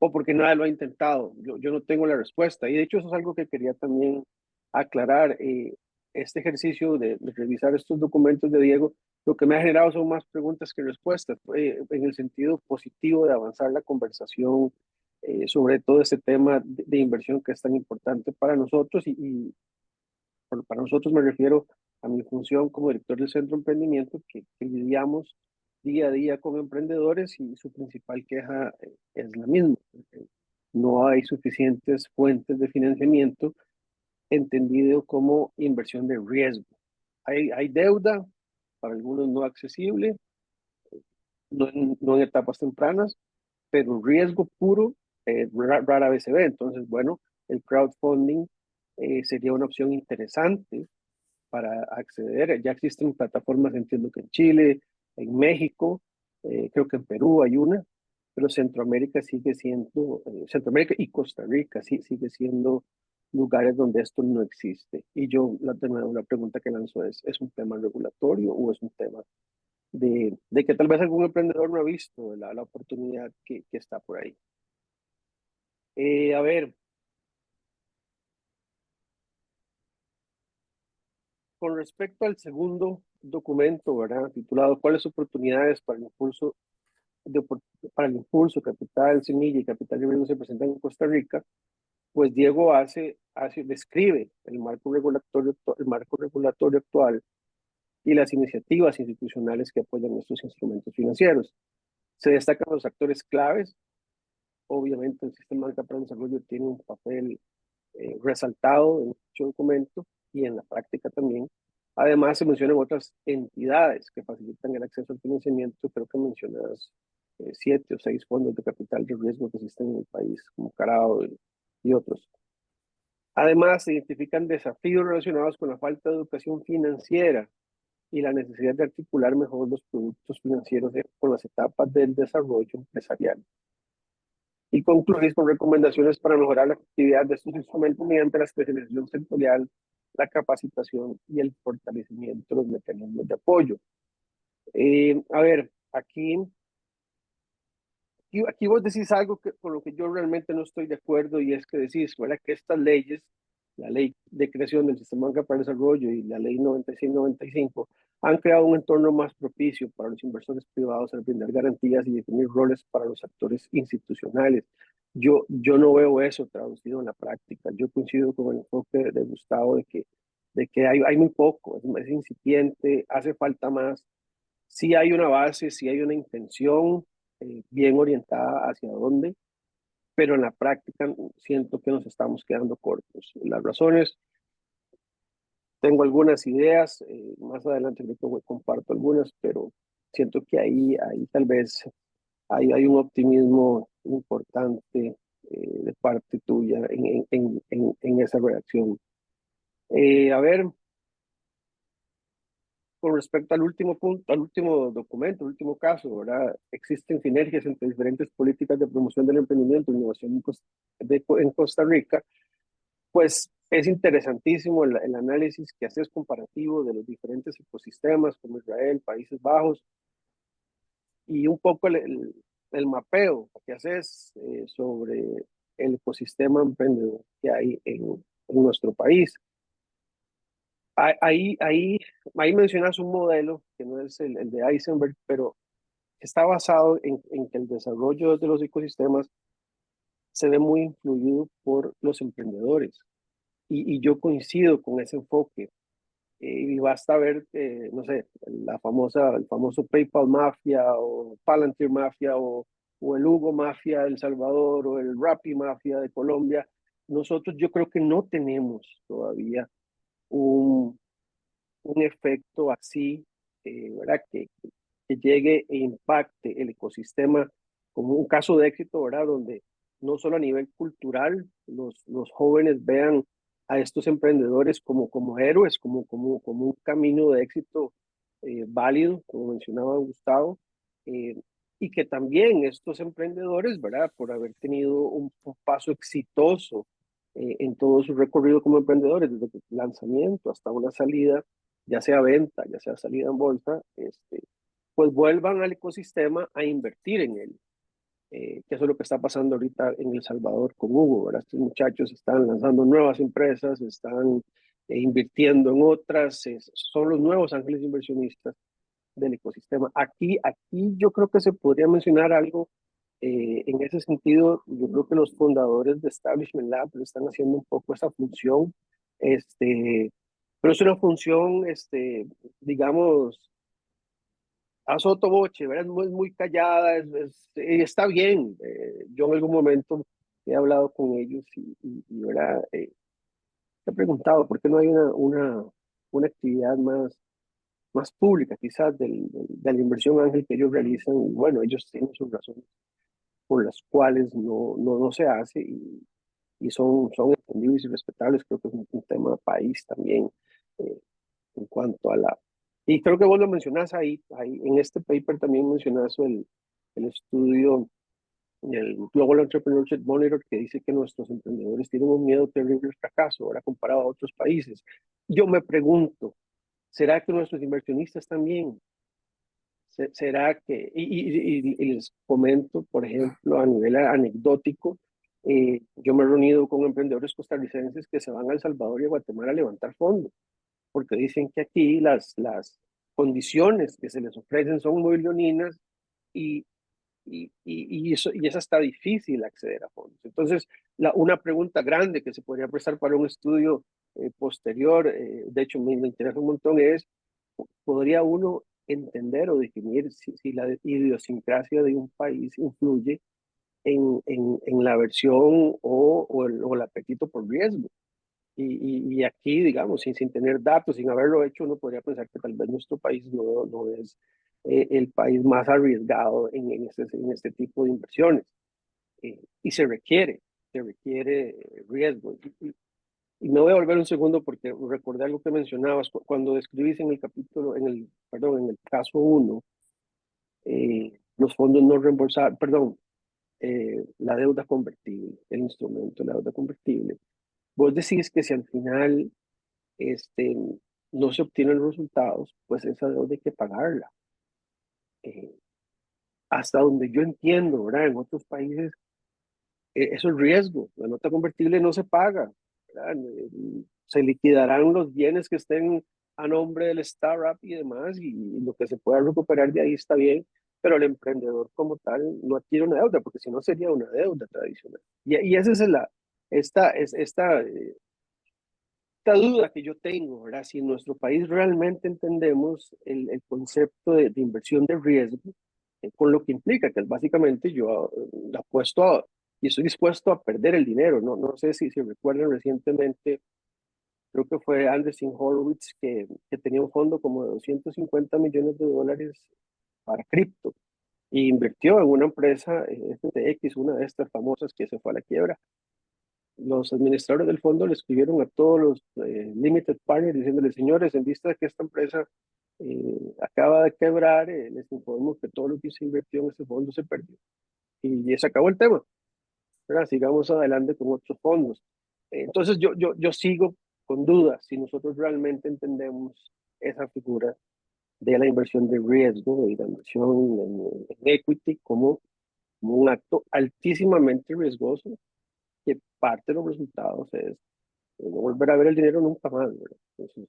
o porque nadie lo ha intentado. Yo no tengo la respuesta y de hecho eso es algo que quería también aclarar. Este ejercicio de revisar estos documentos de Diego, lo que me ha generado son más preguntas que respuestas, en el sentido positivo de avanzar la conversación sobre todo este tema de inversión que es tan importante para nosotros y para nosotros me refiero a mi función como director del Centro de Emprendimiento, que lidiamos día a día con emprendedores y su principal queja es la misma. No hay suficientes fuentes de financiamiento entendido como inversión de riesgo. Hay deuda, para algunos no accesible, no en etapas tempranas, pero riesgo puro rara vez se ve. Entonces, bueno, el crowdfunding sería una opción interesante para acceder. Ya existen plataformas, entiendo que en Chile, en México, creo que en Perú hay una, pero Centroamérica sigue siendo, Centroamérica y Costa Rica sí sigue siendo lugares donde esto no existe. Y yo, de nuevo, la pregunta que lanzo ¿es un tema regulatorio o es un tema de que tal vez algún emprendedor no ha visto la oportunidad que está por ahí? A ver, con respecto al segundo documento, ¿verdad? Titulado ¿Cuáles oportunidades para el impulso, para el impulso, capital, semilla y capital de riesgo se presentan en Costa Rica? Pues Diego describe el marco regulatorio actual y las iniciativas institucionales que apoyan estos instrumentos financieros. Se destacan los actores claves. Obviamente el Sistema Banca para el Desarrollo tiene un papel resaltado en dicho documento y en la práctica también. Además se mencionan otras entidades que facilitan el acceso al financiamiento. Creo que mencionas 7 o 6 fondos de capital de riesgo que existen en el país, como Carao y otros. Además, se identifican desafíos relacionados con la falta de educación financiera y la necesidad de articular mejor los productos financieros con las etapas del desarrollo empresarial. Y concluir con recomendaciones para mejorar la efectividad de estos instrumentos mediante la especialización sectorial, la capacitación y el fortalecimiento de los mecanismos de apoyo. A ver, aquí vos decís algo con lo que yo realmente no estoy de acuerdo, y es que decís, ¿verdad?, que estas leyes, la ley de creación del Sistema Banca para el Desarrollo y la ley 96-95, han creado un entorno más propicio para los inversores privados al brindar garantías y definir roles para los actores institucionales. Yo no veo eso traducido en la práctica. Yo coincido con el enfoque de Gustavo de que hay muy poco, es incipiente, hace falta más. Sí hay una base, sí hay una intención bien orientada hacia dónde, pero en la práctica siento que nos estamos quedando cortos. Las razones, tengo algunas ideas, más adelante creo que comparto algunas, pero siento que ahí tal vez hay un optimismo importante de parte tuya en esa reacción. A ver, con respecto al último punto, al último documento, al último caso, ¿verdad? Existen sinergias entre diferentes políticas de promoción del emprendimiento e innovación en Costa Rica. Pues es interesantísimo el análisis que haces comparativo de los diferentes ecosistemas como Israel, Países Bajos, y un poco el mapeo que haces sobre el ecosistema emprendedor que hay en nuestro país. Ahí mencionas un modelo que no es el de Eisenberg, pero está basado en que el desarrollo de los ecosistemas se ve muy influido por los emprendedores. Y yo coincido con ese enfoque. Y basta ver, no sé, el famoso PayPal Mafia o Palantir Mafia o el Hugo Mafia de El Salvador o el Rappi Mafia de Colombia. Nosotros yo creo que no tenemos todavía un efecto así, ¿verdad? Que llegue e impacte el ecosistema como un caso de éxito, ¿verdad? Donde no solo a nivel cultural los jóvenes vean a estos emprendedores como héroes, como un camino de éxito válido, como mencionaba Gustavo, y que también estos emprendedores, ¿verdad? Por haber tenido un paso exitoso en todo su recorrido como emprendedores, desde el lanzamiento hasta una salida, ya sea venta, ya sea salida en bolsa, pues vuelvan al ecosistema a invertir en él. Que eso es lo que está pasando ahorita en El Salvador con Hugo, ¿verdad? Estos muchachos están lanzando nuevas empresas, están invirtiendo en otras, son los nuevos ángeles inversionistas del ecosistema. Aquí yo creo que se podría mencionar algo en ese sentido. Yo creo que los fundadores de Establishment Lab están haciendo un poco esa función, pero es una función, digamos, a sotoboche, ¿verdad? Es muy callada, está bien. Yo en algún momento he hablado con ellos y ¿verdad? He preguntado por qué no hay una actividad más pública, quizás, de la inversión ángel que ellos realizan. Y bueno, ellos tienen sus razones por las cuales no se hace, y son entendibles y respetables. Creo que es un tema de país también, en cuanto a y creo que vos lo mencionás ahí en este paper también mencionás el estudio el Global Entrepreneurship Monitor, que dice que nuestros emprendedores tienen un miedo terrible al fracaso, ahora comparado a otros países. Yo me pregunto, ¿será que nuestros inversionistas también? ¿Será que, y les comento, por ejemplo, a nivel anecdótico, yo me he reunido con emprendedores costarricenses que se van a El Salvador y a Guatemala a levantar fondos, porque dicen que aquí las condiciones que se les ofrecen son muy leoninas y, y es hasta difícil acceder a fondos. Entonces, una pregunta grande que se podría prestar para un estudio posterior, de hecho me interesa un montón, es, ¿podría uno entender o definir si la idiosincrasia de un país influye en la aversión o el apetito por riesgo? Y aquí, digamos, sin tener datos, sin haberlo hecho, uno podría pensar que tal vez nuestro país no es el país más arriesgado en este tipo de inversiones. Y se requiere riesgo. Y me voy a volver un segundo porque recordé algo que mencionabas cuando describís en el capítulo, perdón, en el caso 1, los fondos no reembolsables, perdón, la deuda convertible, el instrumento de la deuda convertible. Vos decís que si al final no se obtienen los resultados, pues esa deuda hay que pagarla. Hasta donde yo entiendo, ¿verdad? En otros países, eso es riesgo. La nota convertible no se paga, ¿verdad? Se liquidarán los bienes que estén a nombre del startup y demás, y lo que se pueda recuperar de ahí está bien, pero el emprendedor como tal no adquiere una deuda, porque si no sería una deuda tradicional. Y esa es esta duda que yo tengo, ¿verdad? Si en nuestro país realmente entendemos el concepto de inversión de riesgo, con lo que implica, que es básicamente yo apuesto y estoy dispuesto a perder el dinero. No sé si recuerdan recientemente, creo que fue Andreessen Horowitz, que tenía un fondo como de 250 millones de dólares para cripto, e invirtió en una empresa, FTX, una de estas famosas que se fue a la quiebra. Los administradores del fondo le escribieron a todos los limited partners diciéndoles, señores, en vista de que esta empresa acaba de quebrar, les informo que todo lo que se invirtió en ese fondo se perdió. Y se acabó el tema, ¿verdad? Sigamos adelante con otros fondos. Entonces yo sigo con dudas si nosotros realmente entendemos esa figura de la inversión de riesgo y la inversión en equity como un acto altísimamente riesgoso, que parte de los resultados es no volver a ver el dinero nunca más, ¿verdad? Entonces,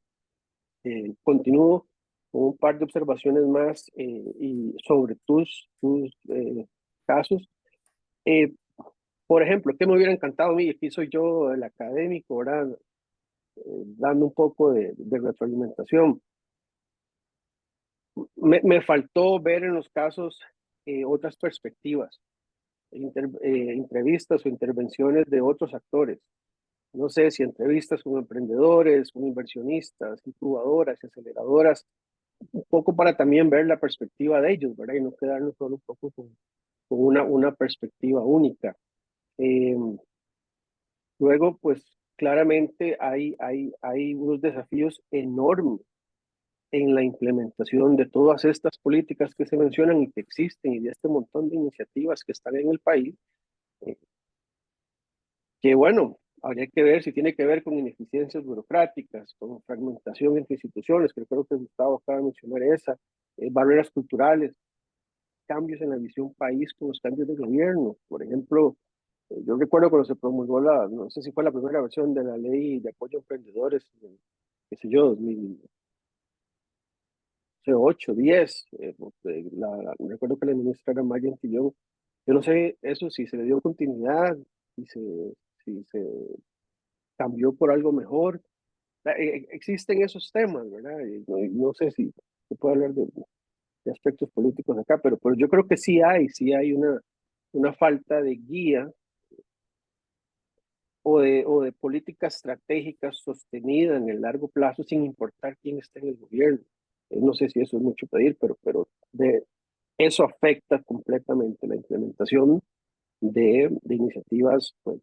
continúo con un par de observaciones más y sobre tus casos. Por ejemplo, ¿qué me hubiera encantado a mí? Aquí soy yo el académico, ¿verdad? Dando un poco de retroalimentación. Me faltó ver en los casos otras perspectivas, entrevistas o intervenciones de otros actores. No sé si entrevistas con emprendedores, con inversionistas, incubadoras y aceleradoras, un poco para también ver la perspectiva de ellos, ¿verdad? Y no quedarnos solo un poco con una perspectiva única. Luego, pues claramente hay unos desafíos enormes en la implementación de todas estas políticas que se mencionan y que existen y de este montón de iniciativas que están en el país, que bueno, habría que ver si tiene que ver con ineficiencias burocráticas, con fragmentación entre instituciones, que creo que Gustavo acaba de mencionar esa, barreras culturales, cambios en la visión país con los cambios de gobierno. Por ejemplo, yo recuerdo cuando se promulgó no sé si fue la primera versión de la ley de apoyo a emprendedores, qué sé yo, 2008, 10, recuerdo que la ministra era Maya Antillón. Yo no sé eso si se le dio continuidad, si se cambió por algo mejor. Existen esos temas, ¿verdad? Y no sé si se puede hablar de aspectos políticos acá, pero yo creo que sí hay una falta de guía o de política estratégica sostenida en el largo plazo sin importar quién esté en el gobierno. No sé si eso es mucho pedir, pero eso afecta completamente la implementación de iniciativas pues,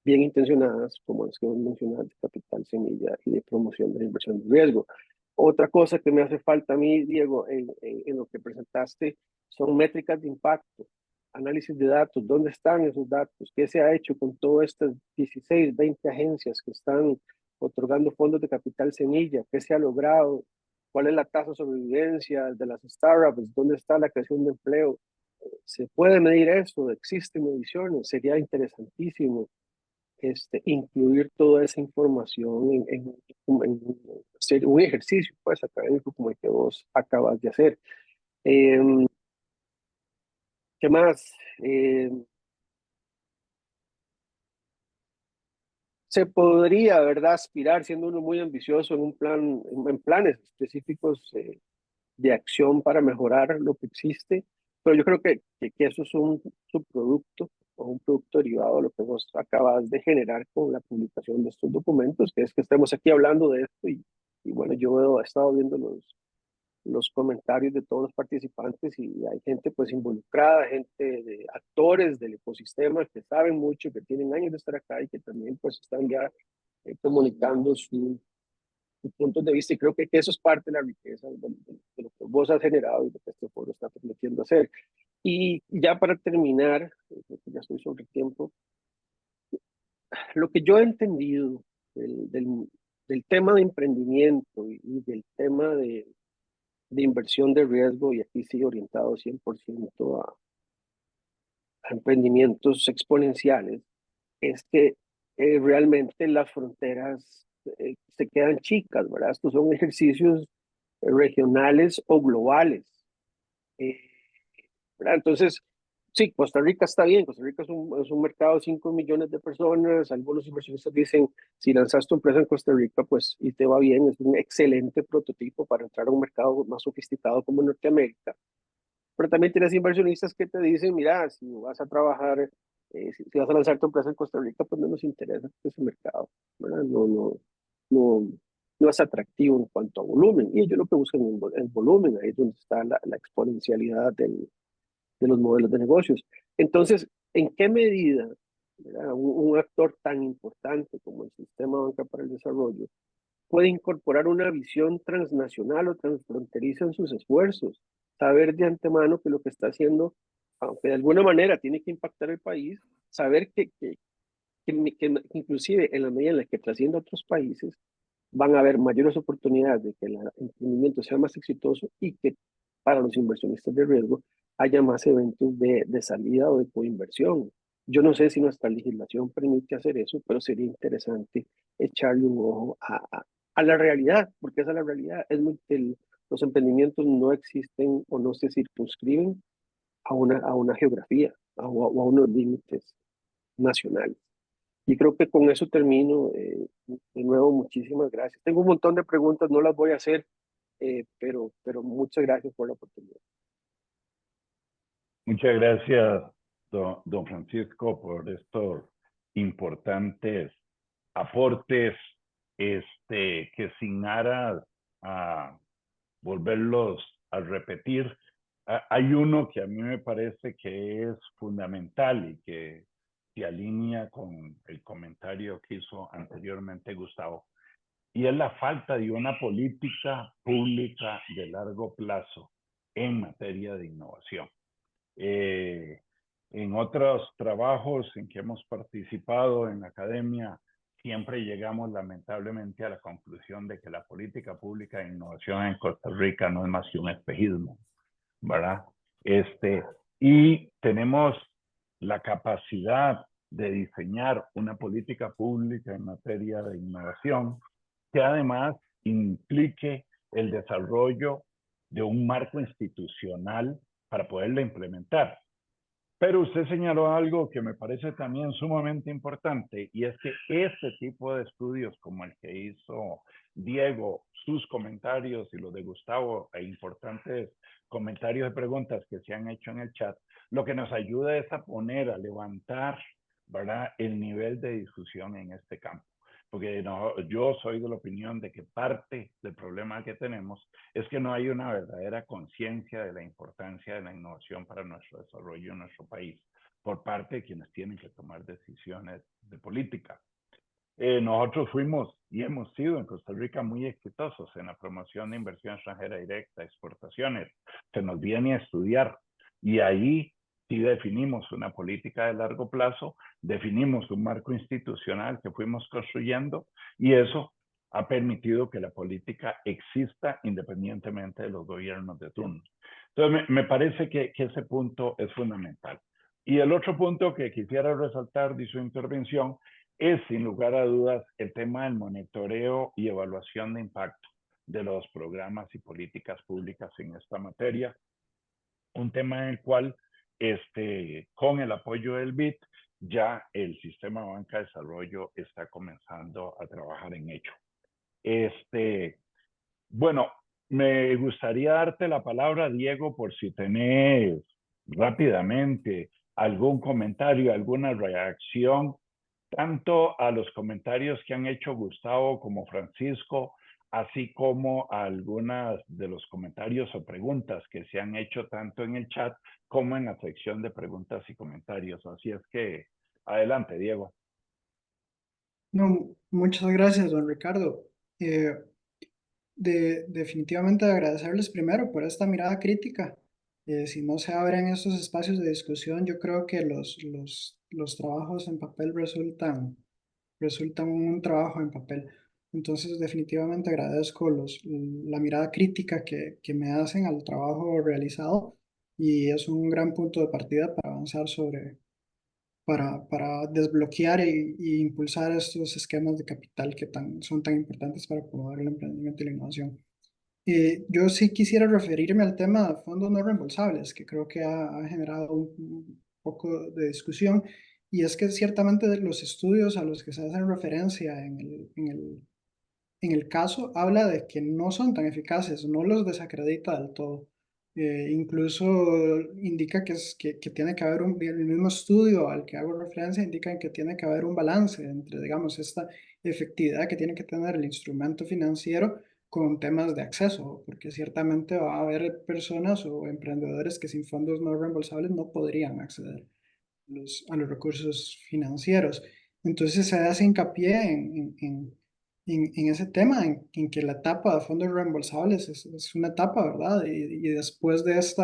bien intencionadas, como las que hemos mencionado, de capital semilla y de promoción de la inversión de riesgo. Otra cosa que me hace falta a mí, Diego, en lo que presentaste, son métricas de impacto. análisis de datos, dónde están esos datos, qué se ha hecho con todas estas 16, 20 agencias que están otorgando fondos de capital semilla, qué se ha logrado, cuál es la tasa de sobrevivencia de las startups, dónde está la creación de empleo. ¿Se puede medir eso? ¿Existen mediciones? Sería interesantísimo incluir toda esa información en un ejercicio pues, académico como el que vos acabas de hacer. ¿Qué más? Se podría, ¿verdad?, aspirar, siendo uno muy ambicioso en planes específicos de acción para mejorar lo que existe, pero yo creo que eso es un subproducto o un producto derivado de lo que vos acabas de generar con la publicación de estos documentos, que es que estemos aquí hablando de esto y bueno, yo he estado viendo los comentarios de todos los participantes y hay gente pues involucrada, gente de actores del ecosistema que saben mucho, que tienen años de estar acá y que también pues están ya comunicando sus puntos de vista y creo que eso es parte de la riqueza de lo que vos has generado y lo que este foro está permitiendo hacer. Y ya para terminar, porque ya estoy sobre el tiempo, lo que yo he entendido del tema de emprendimiento y del tema de inversión de riesgo, y aquí sigue orientado 100% a emprendimientos exponenciales, es que realmente las fronteras se quedan chicas, ¿verdad? Estos son ejercicios regionales o globales, ¿verdad? Entonces, sí, Costa Rica está bien, Costa Rica es un mercado de 5 millones de personas, algunos inversionistas dicen, si lanzas tu empresa en Costa Rica, pues, y te va bien, es un excelente prototipo para entrar a un mercado más sofisticado como Norteamérica, pero también tienes inversionistas que te dicen, mira, si vas a trabajar, si vas a lanzar tu empresa en Costa Rica, pues no nos interesa ese mercado, ¿verdad? No, no es atractivo en cuanto a volumen, y ellos lo que buscan es el volumen, ahí es donde está la exponencialidad de los modelos de negocios. Entonces, ¿en qué medida, ¿verdad?, un actor tan importante como el Sistema de Banca para el Desarrollo puede incorporar una visión transnacional o transfronteriza en sus esfuerzos? Saber de antemano que lo que está haciendo, aunque de alguna manera tiene que impactar el país, saber que inclusive en la medida en la que trascienda a otros países, van a haber mayores oportunidades de que el emprendimiento sea más exitoso y que para los inversionistas de riesgo haya más eventos de salida o de coinversión. Yo no sé si nuestra legislación permite hacer eso, pero sería interesante echarle un ojo a la realidad, porque esa es la realidad. Los emprendimientos no existen o no se circunscriben a una geografía o a unos límites nacionales. Y creo que con eso termino. De nuevo, muchísimas gracias. Tengo un montón de preguntas, no las voy a hacer, pero muchas gracias por la oportunidad. Muchas gracias, don Francisco, por estos importantes aportes que sin aras a volverlos a repetir. Hay uno que a mí me parece que es fundamental y que se alinea con el comentario que hizo anteriormente Gustavo, y es la falta de una política pública de largo plazo en materia de innovación. En otros trabajos en que hemos participado en la academia, siempre llegamos lamentablemente a la conclusión de que la política pública de innovación en Costa Rica no es más que un espejismo, ¿verdad? Y tenemos la capacidad de diseñar una política pública en materia de innovación que además implique el desarrollo de un marco institucional para poderla implementar. Pero usted señaló algo que me parece también sumamente importante, y es que este tipo de estudios como el que hizo Diego, sus comentarios y los de Gustavo, e importantes comentarios y preguntas que se han hecho en el chat, lo que nos ayuda es a poner, a levantar, ¿verdad?, el nivel de discusión en este campo. Porque yo soy de la opinión de que parte del problema que tenemos es que no hay una verdadera conciencia de la importancia de la innovación para nuestro desarrollo en nuestro país por parte de quienes tienen que tomar decisiones de política. Nosotros fuimos y hemos sido en Costa Rica muy exitosos en la promoción de inversión extranjera directa, exportaciones. Se nos viene a estudiar y ahí sí definimos una política de largo plazo, definimos un marco institucional que fuimos construyendo y eso ha permitido que la política exista independientemente de los gobiernos de turno. Entonces, me parece que ese punto es fundamental. Y el otro punto que quisiera resaltar de su intervención es, sin lugar a dudas, el tema del monitoreo y evaluación de impacto de los programas y políticas públicas en esta materia. Un tema en el cual, con el apoyo del BID, ya el Sistema de Banca de Desarrollo está comenzando a trabajar en ello. Bueno, me gustaría darte la palabra, Diego, por si tenés rápidamente algún comentario, alguna reacción, tanto a los comentarios que han hecho Gustavo como Francisco, así como a algunas de los comentarios o preguntas que se han hecho tanto en el chat como en la sección de preguntas y comentarios. Así es que, adelante, Diego. No, muchas gracias, don Ricardo. Definitivamente agradecerles primero por esta mirada crítica. Si no se abren estos espacios de discusión, yo creo que los trabajos en papel resultan un trabajo en papel. Entonces, definitivamente agradezco la mirada crítica que me hacen al trabajo realizado y es un gran punto de partida para avanzar para desbloquear y impulsar estos esquemas de capital que son tan importantes para promover el emprendimiento y la innovación. Yo sí quisiera referirme al tema de fondos no reembolsables, que creo que ha generado un poco de discusión, y es que ciertamente los estudios a los que se hacen referencia en el caso habla de que no son tan eficaces, no los desacredita del todo. Incluso indica que tiene que haber el mismo estudio al que hago referencia indica que tiene que haber un balance entre, digamos, esta efectividad que tiene que tener el instrumento financiero con temas de acceso, porque ciertamente va a haber personas o emprendedores que sin fondos no reembolsables no podrían acceder a los recursos financieros. Entonces se hace hincapié en ese tema, en que la etapa de fondos reembolsables es una etapa, ¿verdad? Y después de este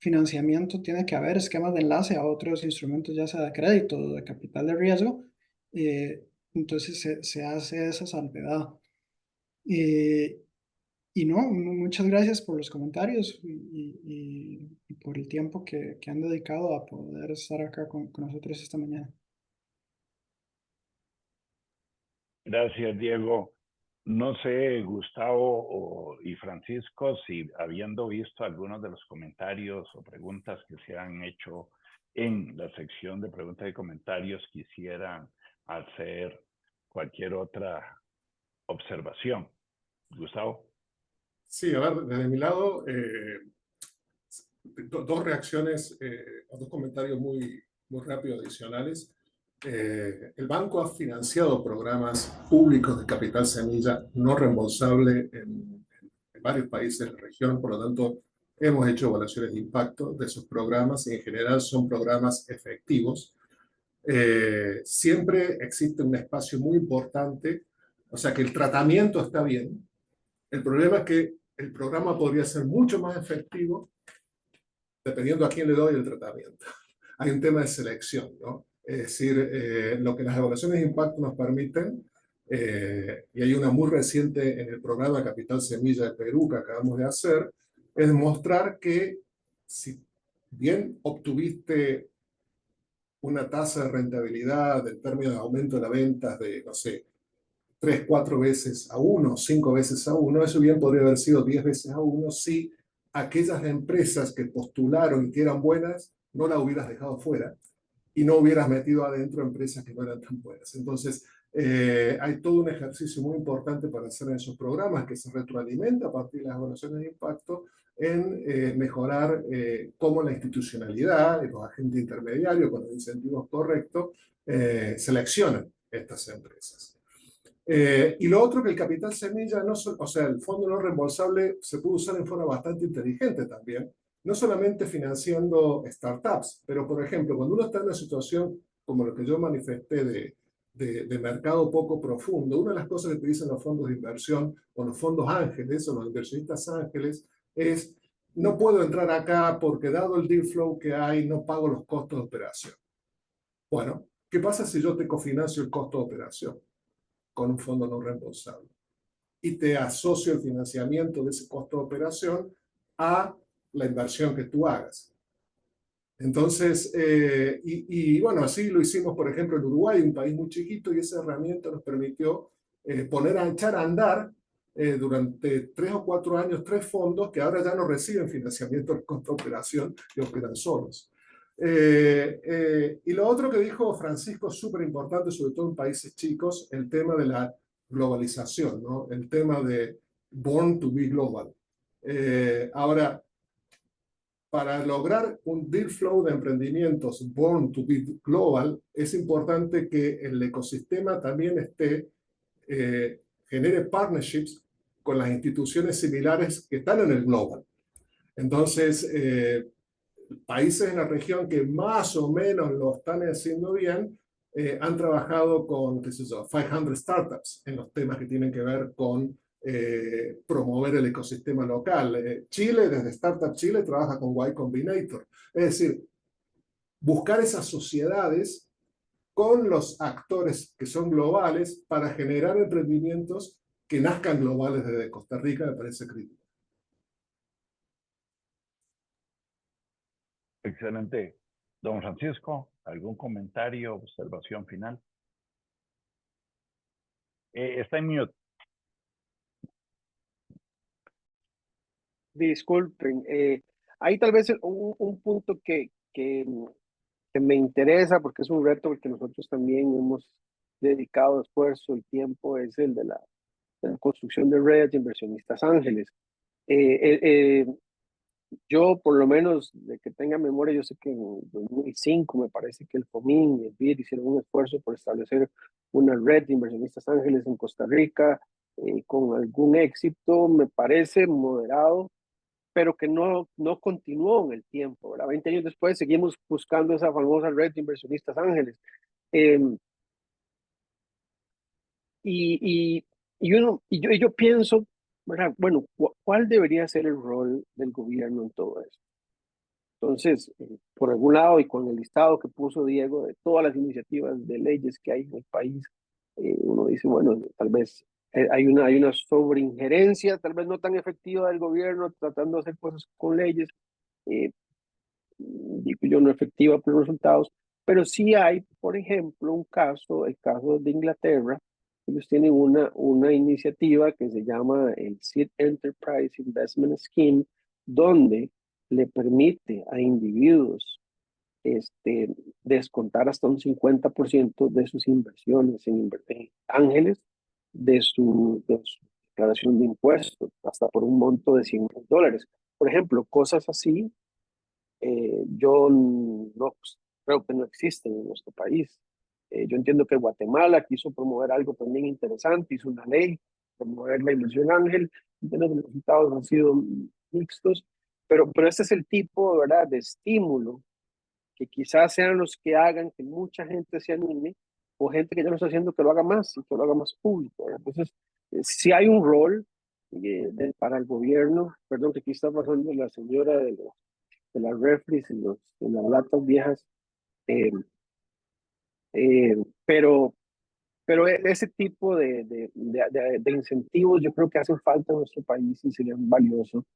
financiamiento tiene que haber esquemas de enlace a otros instrumentos, ya sea de crédito o de capital de riesgo. Entonces se hace esa salvedad. Y no, muchas gracias por los comentarios y por el tiempo que han dedicado a poder estar acá con nosotros esta mañana. Gracias, Diego. No sé, Gustavo y Francisco, si habiendo visto algunos de los comentarios o preguntas que se han hecho en la sección de preguntas y comentarios, quisieran hacer cualquier otra observación. Gustavo. Sí, a ver, desde mi lado, dos reacciones o dos comentarios muy rápidos adicionales. El banco ha financiado programas públicos de capital semilla no reembolsable en varios países de la región, por lo tanto, hemos hecho evaluaciones de impacto de esos programas y en general son programas efectivos. Siempre existe un espacio muy importante, o sea que el tratamiento está bien. El problema es que el programa podría ser mucho más efectivo dependiendo a quién le doy el tratamiento. Hay un tema de selección, ¿no? Es decir, lo que las evaluaciones de impacto nos permiten, y hay una muy reciente en el programa Capital Semilla de Perú que acabamos de hacer, es mostrar que si bien obtuviste una tasa de rentabilidad en términos de aumento de las ventas de, no sé, 3, 4 veces a 1, 5 veces a 1, eso bien podría haber sido 10 veces a 1 si aquellas empresas que postularon y que eran buenas no las hubieras dejado fuera y no hubieras metido adentro empresas que no eran tan buenas. Entonces, hay todo un ejercicio muy importante para hacer en esos programas que se retroalimenta a partir de las evaluaciones de impacto en mejorar cómo la institucionalidad y los agentes intermediarios con los incentivos correctos seleccionan estas empresas. Y lo otro que el capital semilla, o sea, el fondo no reembolsable se puede usar en forma bastante inteligente también, no solamente financiando startups, pero por ejemplo, cuando uno está en una situación como lo que yo manifesté de mercado poco profundo, una de las cosas que te dicen los fondos de inversión o los fondos ángeles o los inversionistas ángeles es no puedo entrar acá porque dado el deal flow que hay, no pago los costos de operación. Bueno, ¿qué pasa si yo te cofinancio el costo de operación con un fondo no reembolsable? Y te asocio el financiamiento de ese costo de operación a la inversión que tú hagas. Entonces, bueno, así lo hicimos, por ejemplo, en Uruguay, un país muy chiquito, y esa herramienta nos permitió echar a andar durante 3 o 4 años 3 fondos que ahora ya no reciben financiamiento de costo de operación y operan solos. Y lo otro que dijo Francisco es súper importante, sobre todo en países chicos, el tema de la globalización, ¿no? El tema de born to be global. Ahora, para lograr un deal flow de emprendimientos born to be global, es importante que el ecosistema también genere partnerships con las instituciones similares que están en el global. Entonces, países en la región que más o menos lo están haciendo bien, han trabajado con, qué sé yo, 500 startups en los temas que tienen que ver con promover el ecosistema local. Chile, desde Startup Chile, trabaja con Y Combinator. Es decir, buscar esas sociedades con los actores que son globales para generar emprendimientos que nazcan globales desde Costa Rica, me parece crítico. Excelente. Don Francisco, ¿algún comentario, observación final? Está en mute. Disculpen, hay tal vez un punto que me interesa porque es un reto al que nosotros también hemos dedicado esfuerzo y tiempo, es el de la construcción de redes de inversionistas ángeles. Yo, por lo menos, de que tenga memoria, yo sé que en 2005 me parece que el FOMIN y el BID hicieron un esfuerzo por establecer una red de inversionistas ángeles en Costa Rica, con algún éxito, me parece moderado, pero que no continuó en el tiempo, ¿verdad? 20 años después seguimos buscando esa famosa red de inversionistas ángeles. Yo pienso, ¿verdad? Bueno, ¿cuál debería ser el rol del gobierno en todo eso? Entonces, por algún lado, y con el listado que puso Diego de todas las iniciativas de leyes que hay en el país, uno dice, bueno, tal vez hay una sobreinjerencia, tal vez no tan efectiva del gobierno tratando de hacer cosas con leyes, digo yo, no efectiva por los resultados, pero sí hay, por ejemplo, el caso de Inglaterra. Ellos tienen una iniciativa que se llama el Seed Enterprise Investment Scheme, donde le permite a individuos descontar hasta un 50% de sus inversiones en ángeles de su declaración de impuestos, hasta por un monto de $100,000. Por ejemplo, cosas así, yo no creo que no existen en nuestro país. Yo entiendo que Guatemala quiso promover algo también interesante, hizo una ley, promover la inversión ángel. Entiendo que los resultados han sido mixtos, pero este es el tipo, ¿verdad?, de estímulo que quizás sean los que hagan que mucha gente se anime, o gente que ya lo está haciendo que lo haga más y que lo haga más público, ¿verdad? Entonces, si hay un rol para el gobierno. Perdón, que aquí está pasando la señora de las refris y de las latas viejas, eh, pero ese tipo de incentivos yo creo que hacen falta en nuestro país y sería valioso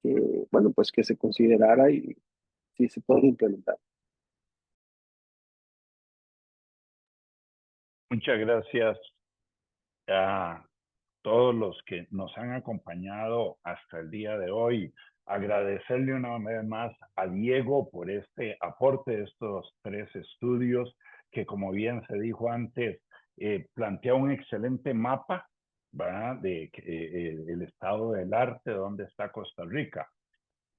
que, bueno, pues que se considerara y si se puede implementar. Muchas gracias a todos los que nos han acompañado hasta el día de hoy. Agradecerle una vez más a Diego por este aporte de estos 3 estudios que, como bien se dijo antes, plantea un excelente mapa, ¿verdad?, de el estado del arte, donde está Costa Rica.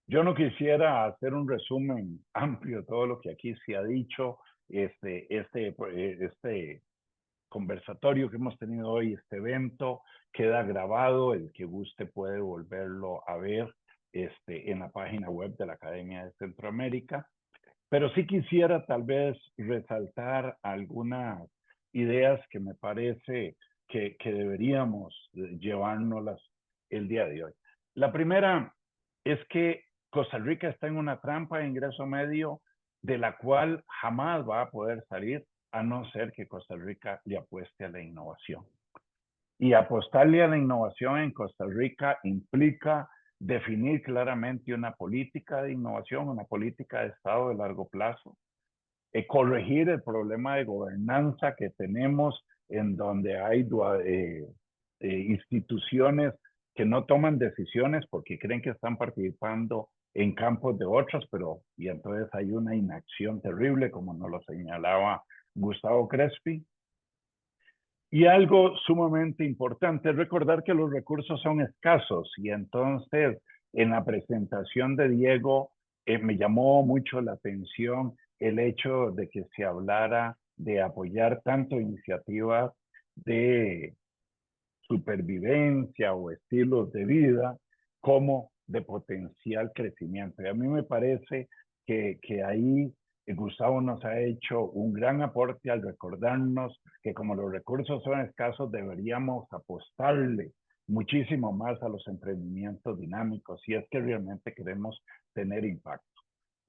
Yo no quisiera hacer un resumen amplio de todo lo que aquí se ha dicho. Este conversatorio que hemos tenido hoy, este evento, queda grabado. El que guste puede volverlo a ver en la página web de la Academia de Centroamérica. Pero sí quisiera tal vez resaltar algunas ideas que me parece que deberíamos llevárnoslas el día de hoy. La primera es que Costa Rica está en una trampa de ingreso medio de la cual jamás va a poder salir a no ser que Costa Rica le apueste a la innovación. Y apostarle a la innovación en Costa Rica implica definir claramente una política de innovación, una política de Estado de largo plazo, corregir el problema de gobernanza que tenemos en donde hay instituciones que no toman decisiones porque creen que están participando en campos de otros, y entonces hay una inacción terrible, como nos lo señalaba Gustavo Crespi. Y algo sumamente importante es recordar que los recursos son escasos, y entonces en la presentación de Diego me llamó mucho la atención el hecho de que se hablara de apoyar tanto iniciativas de supervivencia o estilos de vida como de potencial crecimiento. Y a mí me parece que ahí Gustavo nos ha hecho un gran aporte al recordarnos que como los recursos son escasos, deberíamos apostarle muchísimo más a los emprendimientos dinámicos si es que realmente queremos tener impacto.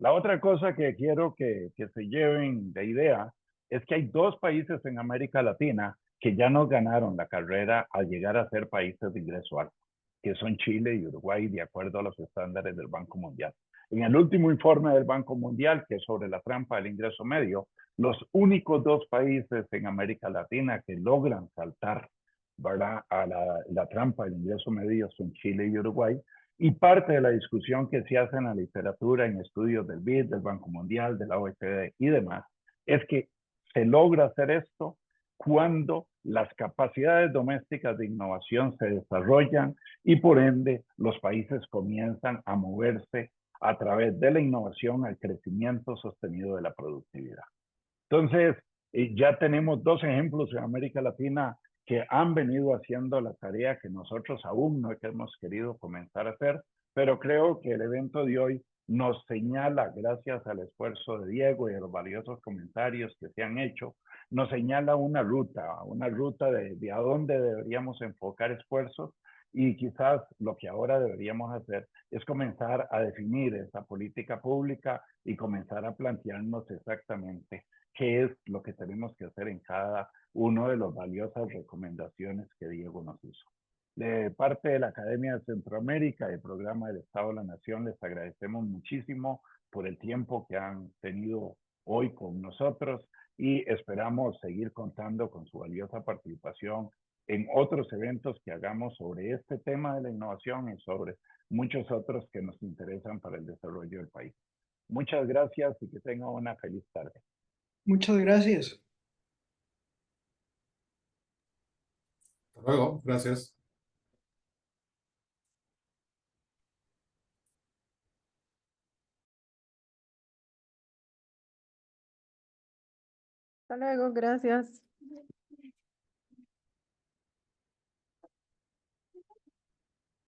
La otra cosa que quiero que se lleven de idea es que hay 2 países en América Latina que ya nos ganaron la carrera al llegar a ser países de ingreso alto, que son Chile y Uruguay, de acuerdo a los estándares del Banco Mundial. En el último informe del Banco Mundial, que es sobre la trampa del ingreso medio, los únicos 2 países en América Latina que logran saltar, ¿verdad?, a la trampa del ingreso medio son Chile y Uruguay. Y parte de la discusión que se hace en la literatura, en estudios del BID, del Banco Mundial, de la OECD y demás, es que se logra hacer esto cuando las capacidades domésticas de innovación se desarrollan y por ende los países comienzan a moverse a través de la innovación al crecimiento sostenido de la productividad. Entonces, ya tenemos 2 ejemplos en América Latina que han venido haciendo la tarea que nosotros aún no hemos querido comenzar a hacer, pero creo que el evento de hoy nos señala, gracias al esfuerzo de Diego y a los valiosos comentarios que se han hecho, nos señala una ruta de a dónde deberíamos enfocar esfuerzos, y quizás lo que ahora deberíamos hacer es comenzar a definir esa política pública y comenzar a plantearnos exactamente qué es lo que tenemos que hacer en cada una de las valiosas recomendaciones que Diego nos hizo. De parte de la Academia de Centroamérica y el Programa del Estado de la Nación, les agradecemos muchísimo por el tiempo que han tenido hoy con nosotros y esperamos seguir contando con su valiosa participación en otros eventos que hagamos sobre este tema de la innovación y sobre muchos otros que nos interesan para el desarrollo del país. Muchas gracias y que tengan una feliz tarde. Muchas gracias. Hasta luego, gracias. Hasta luego, gracias.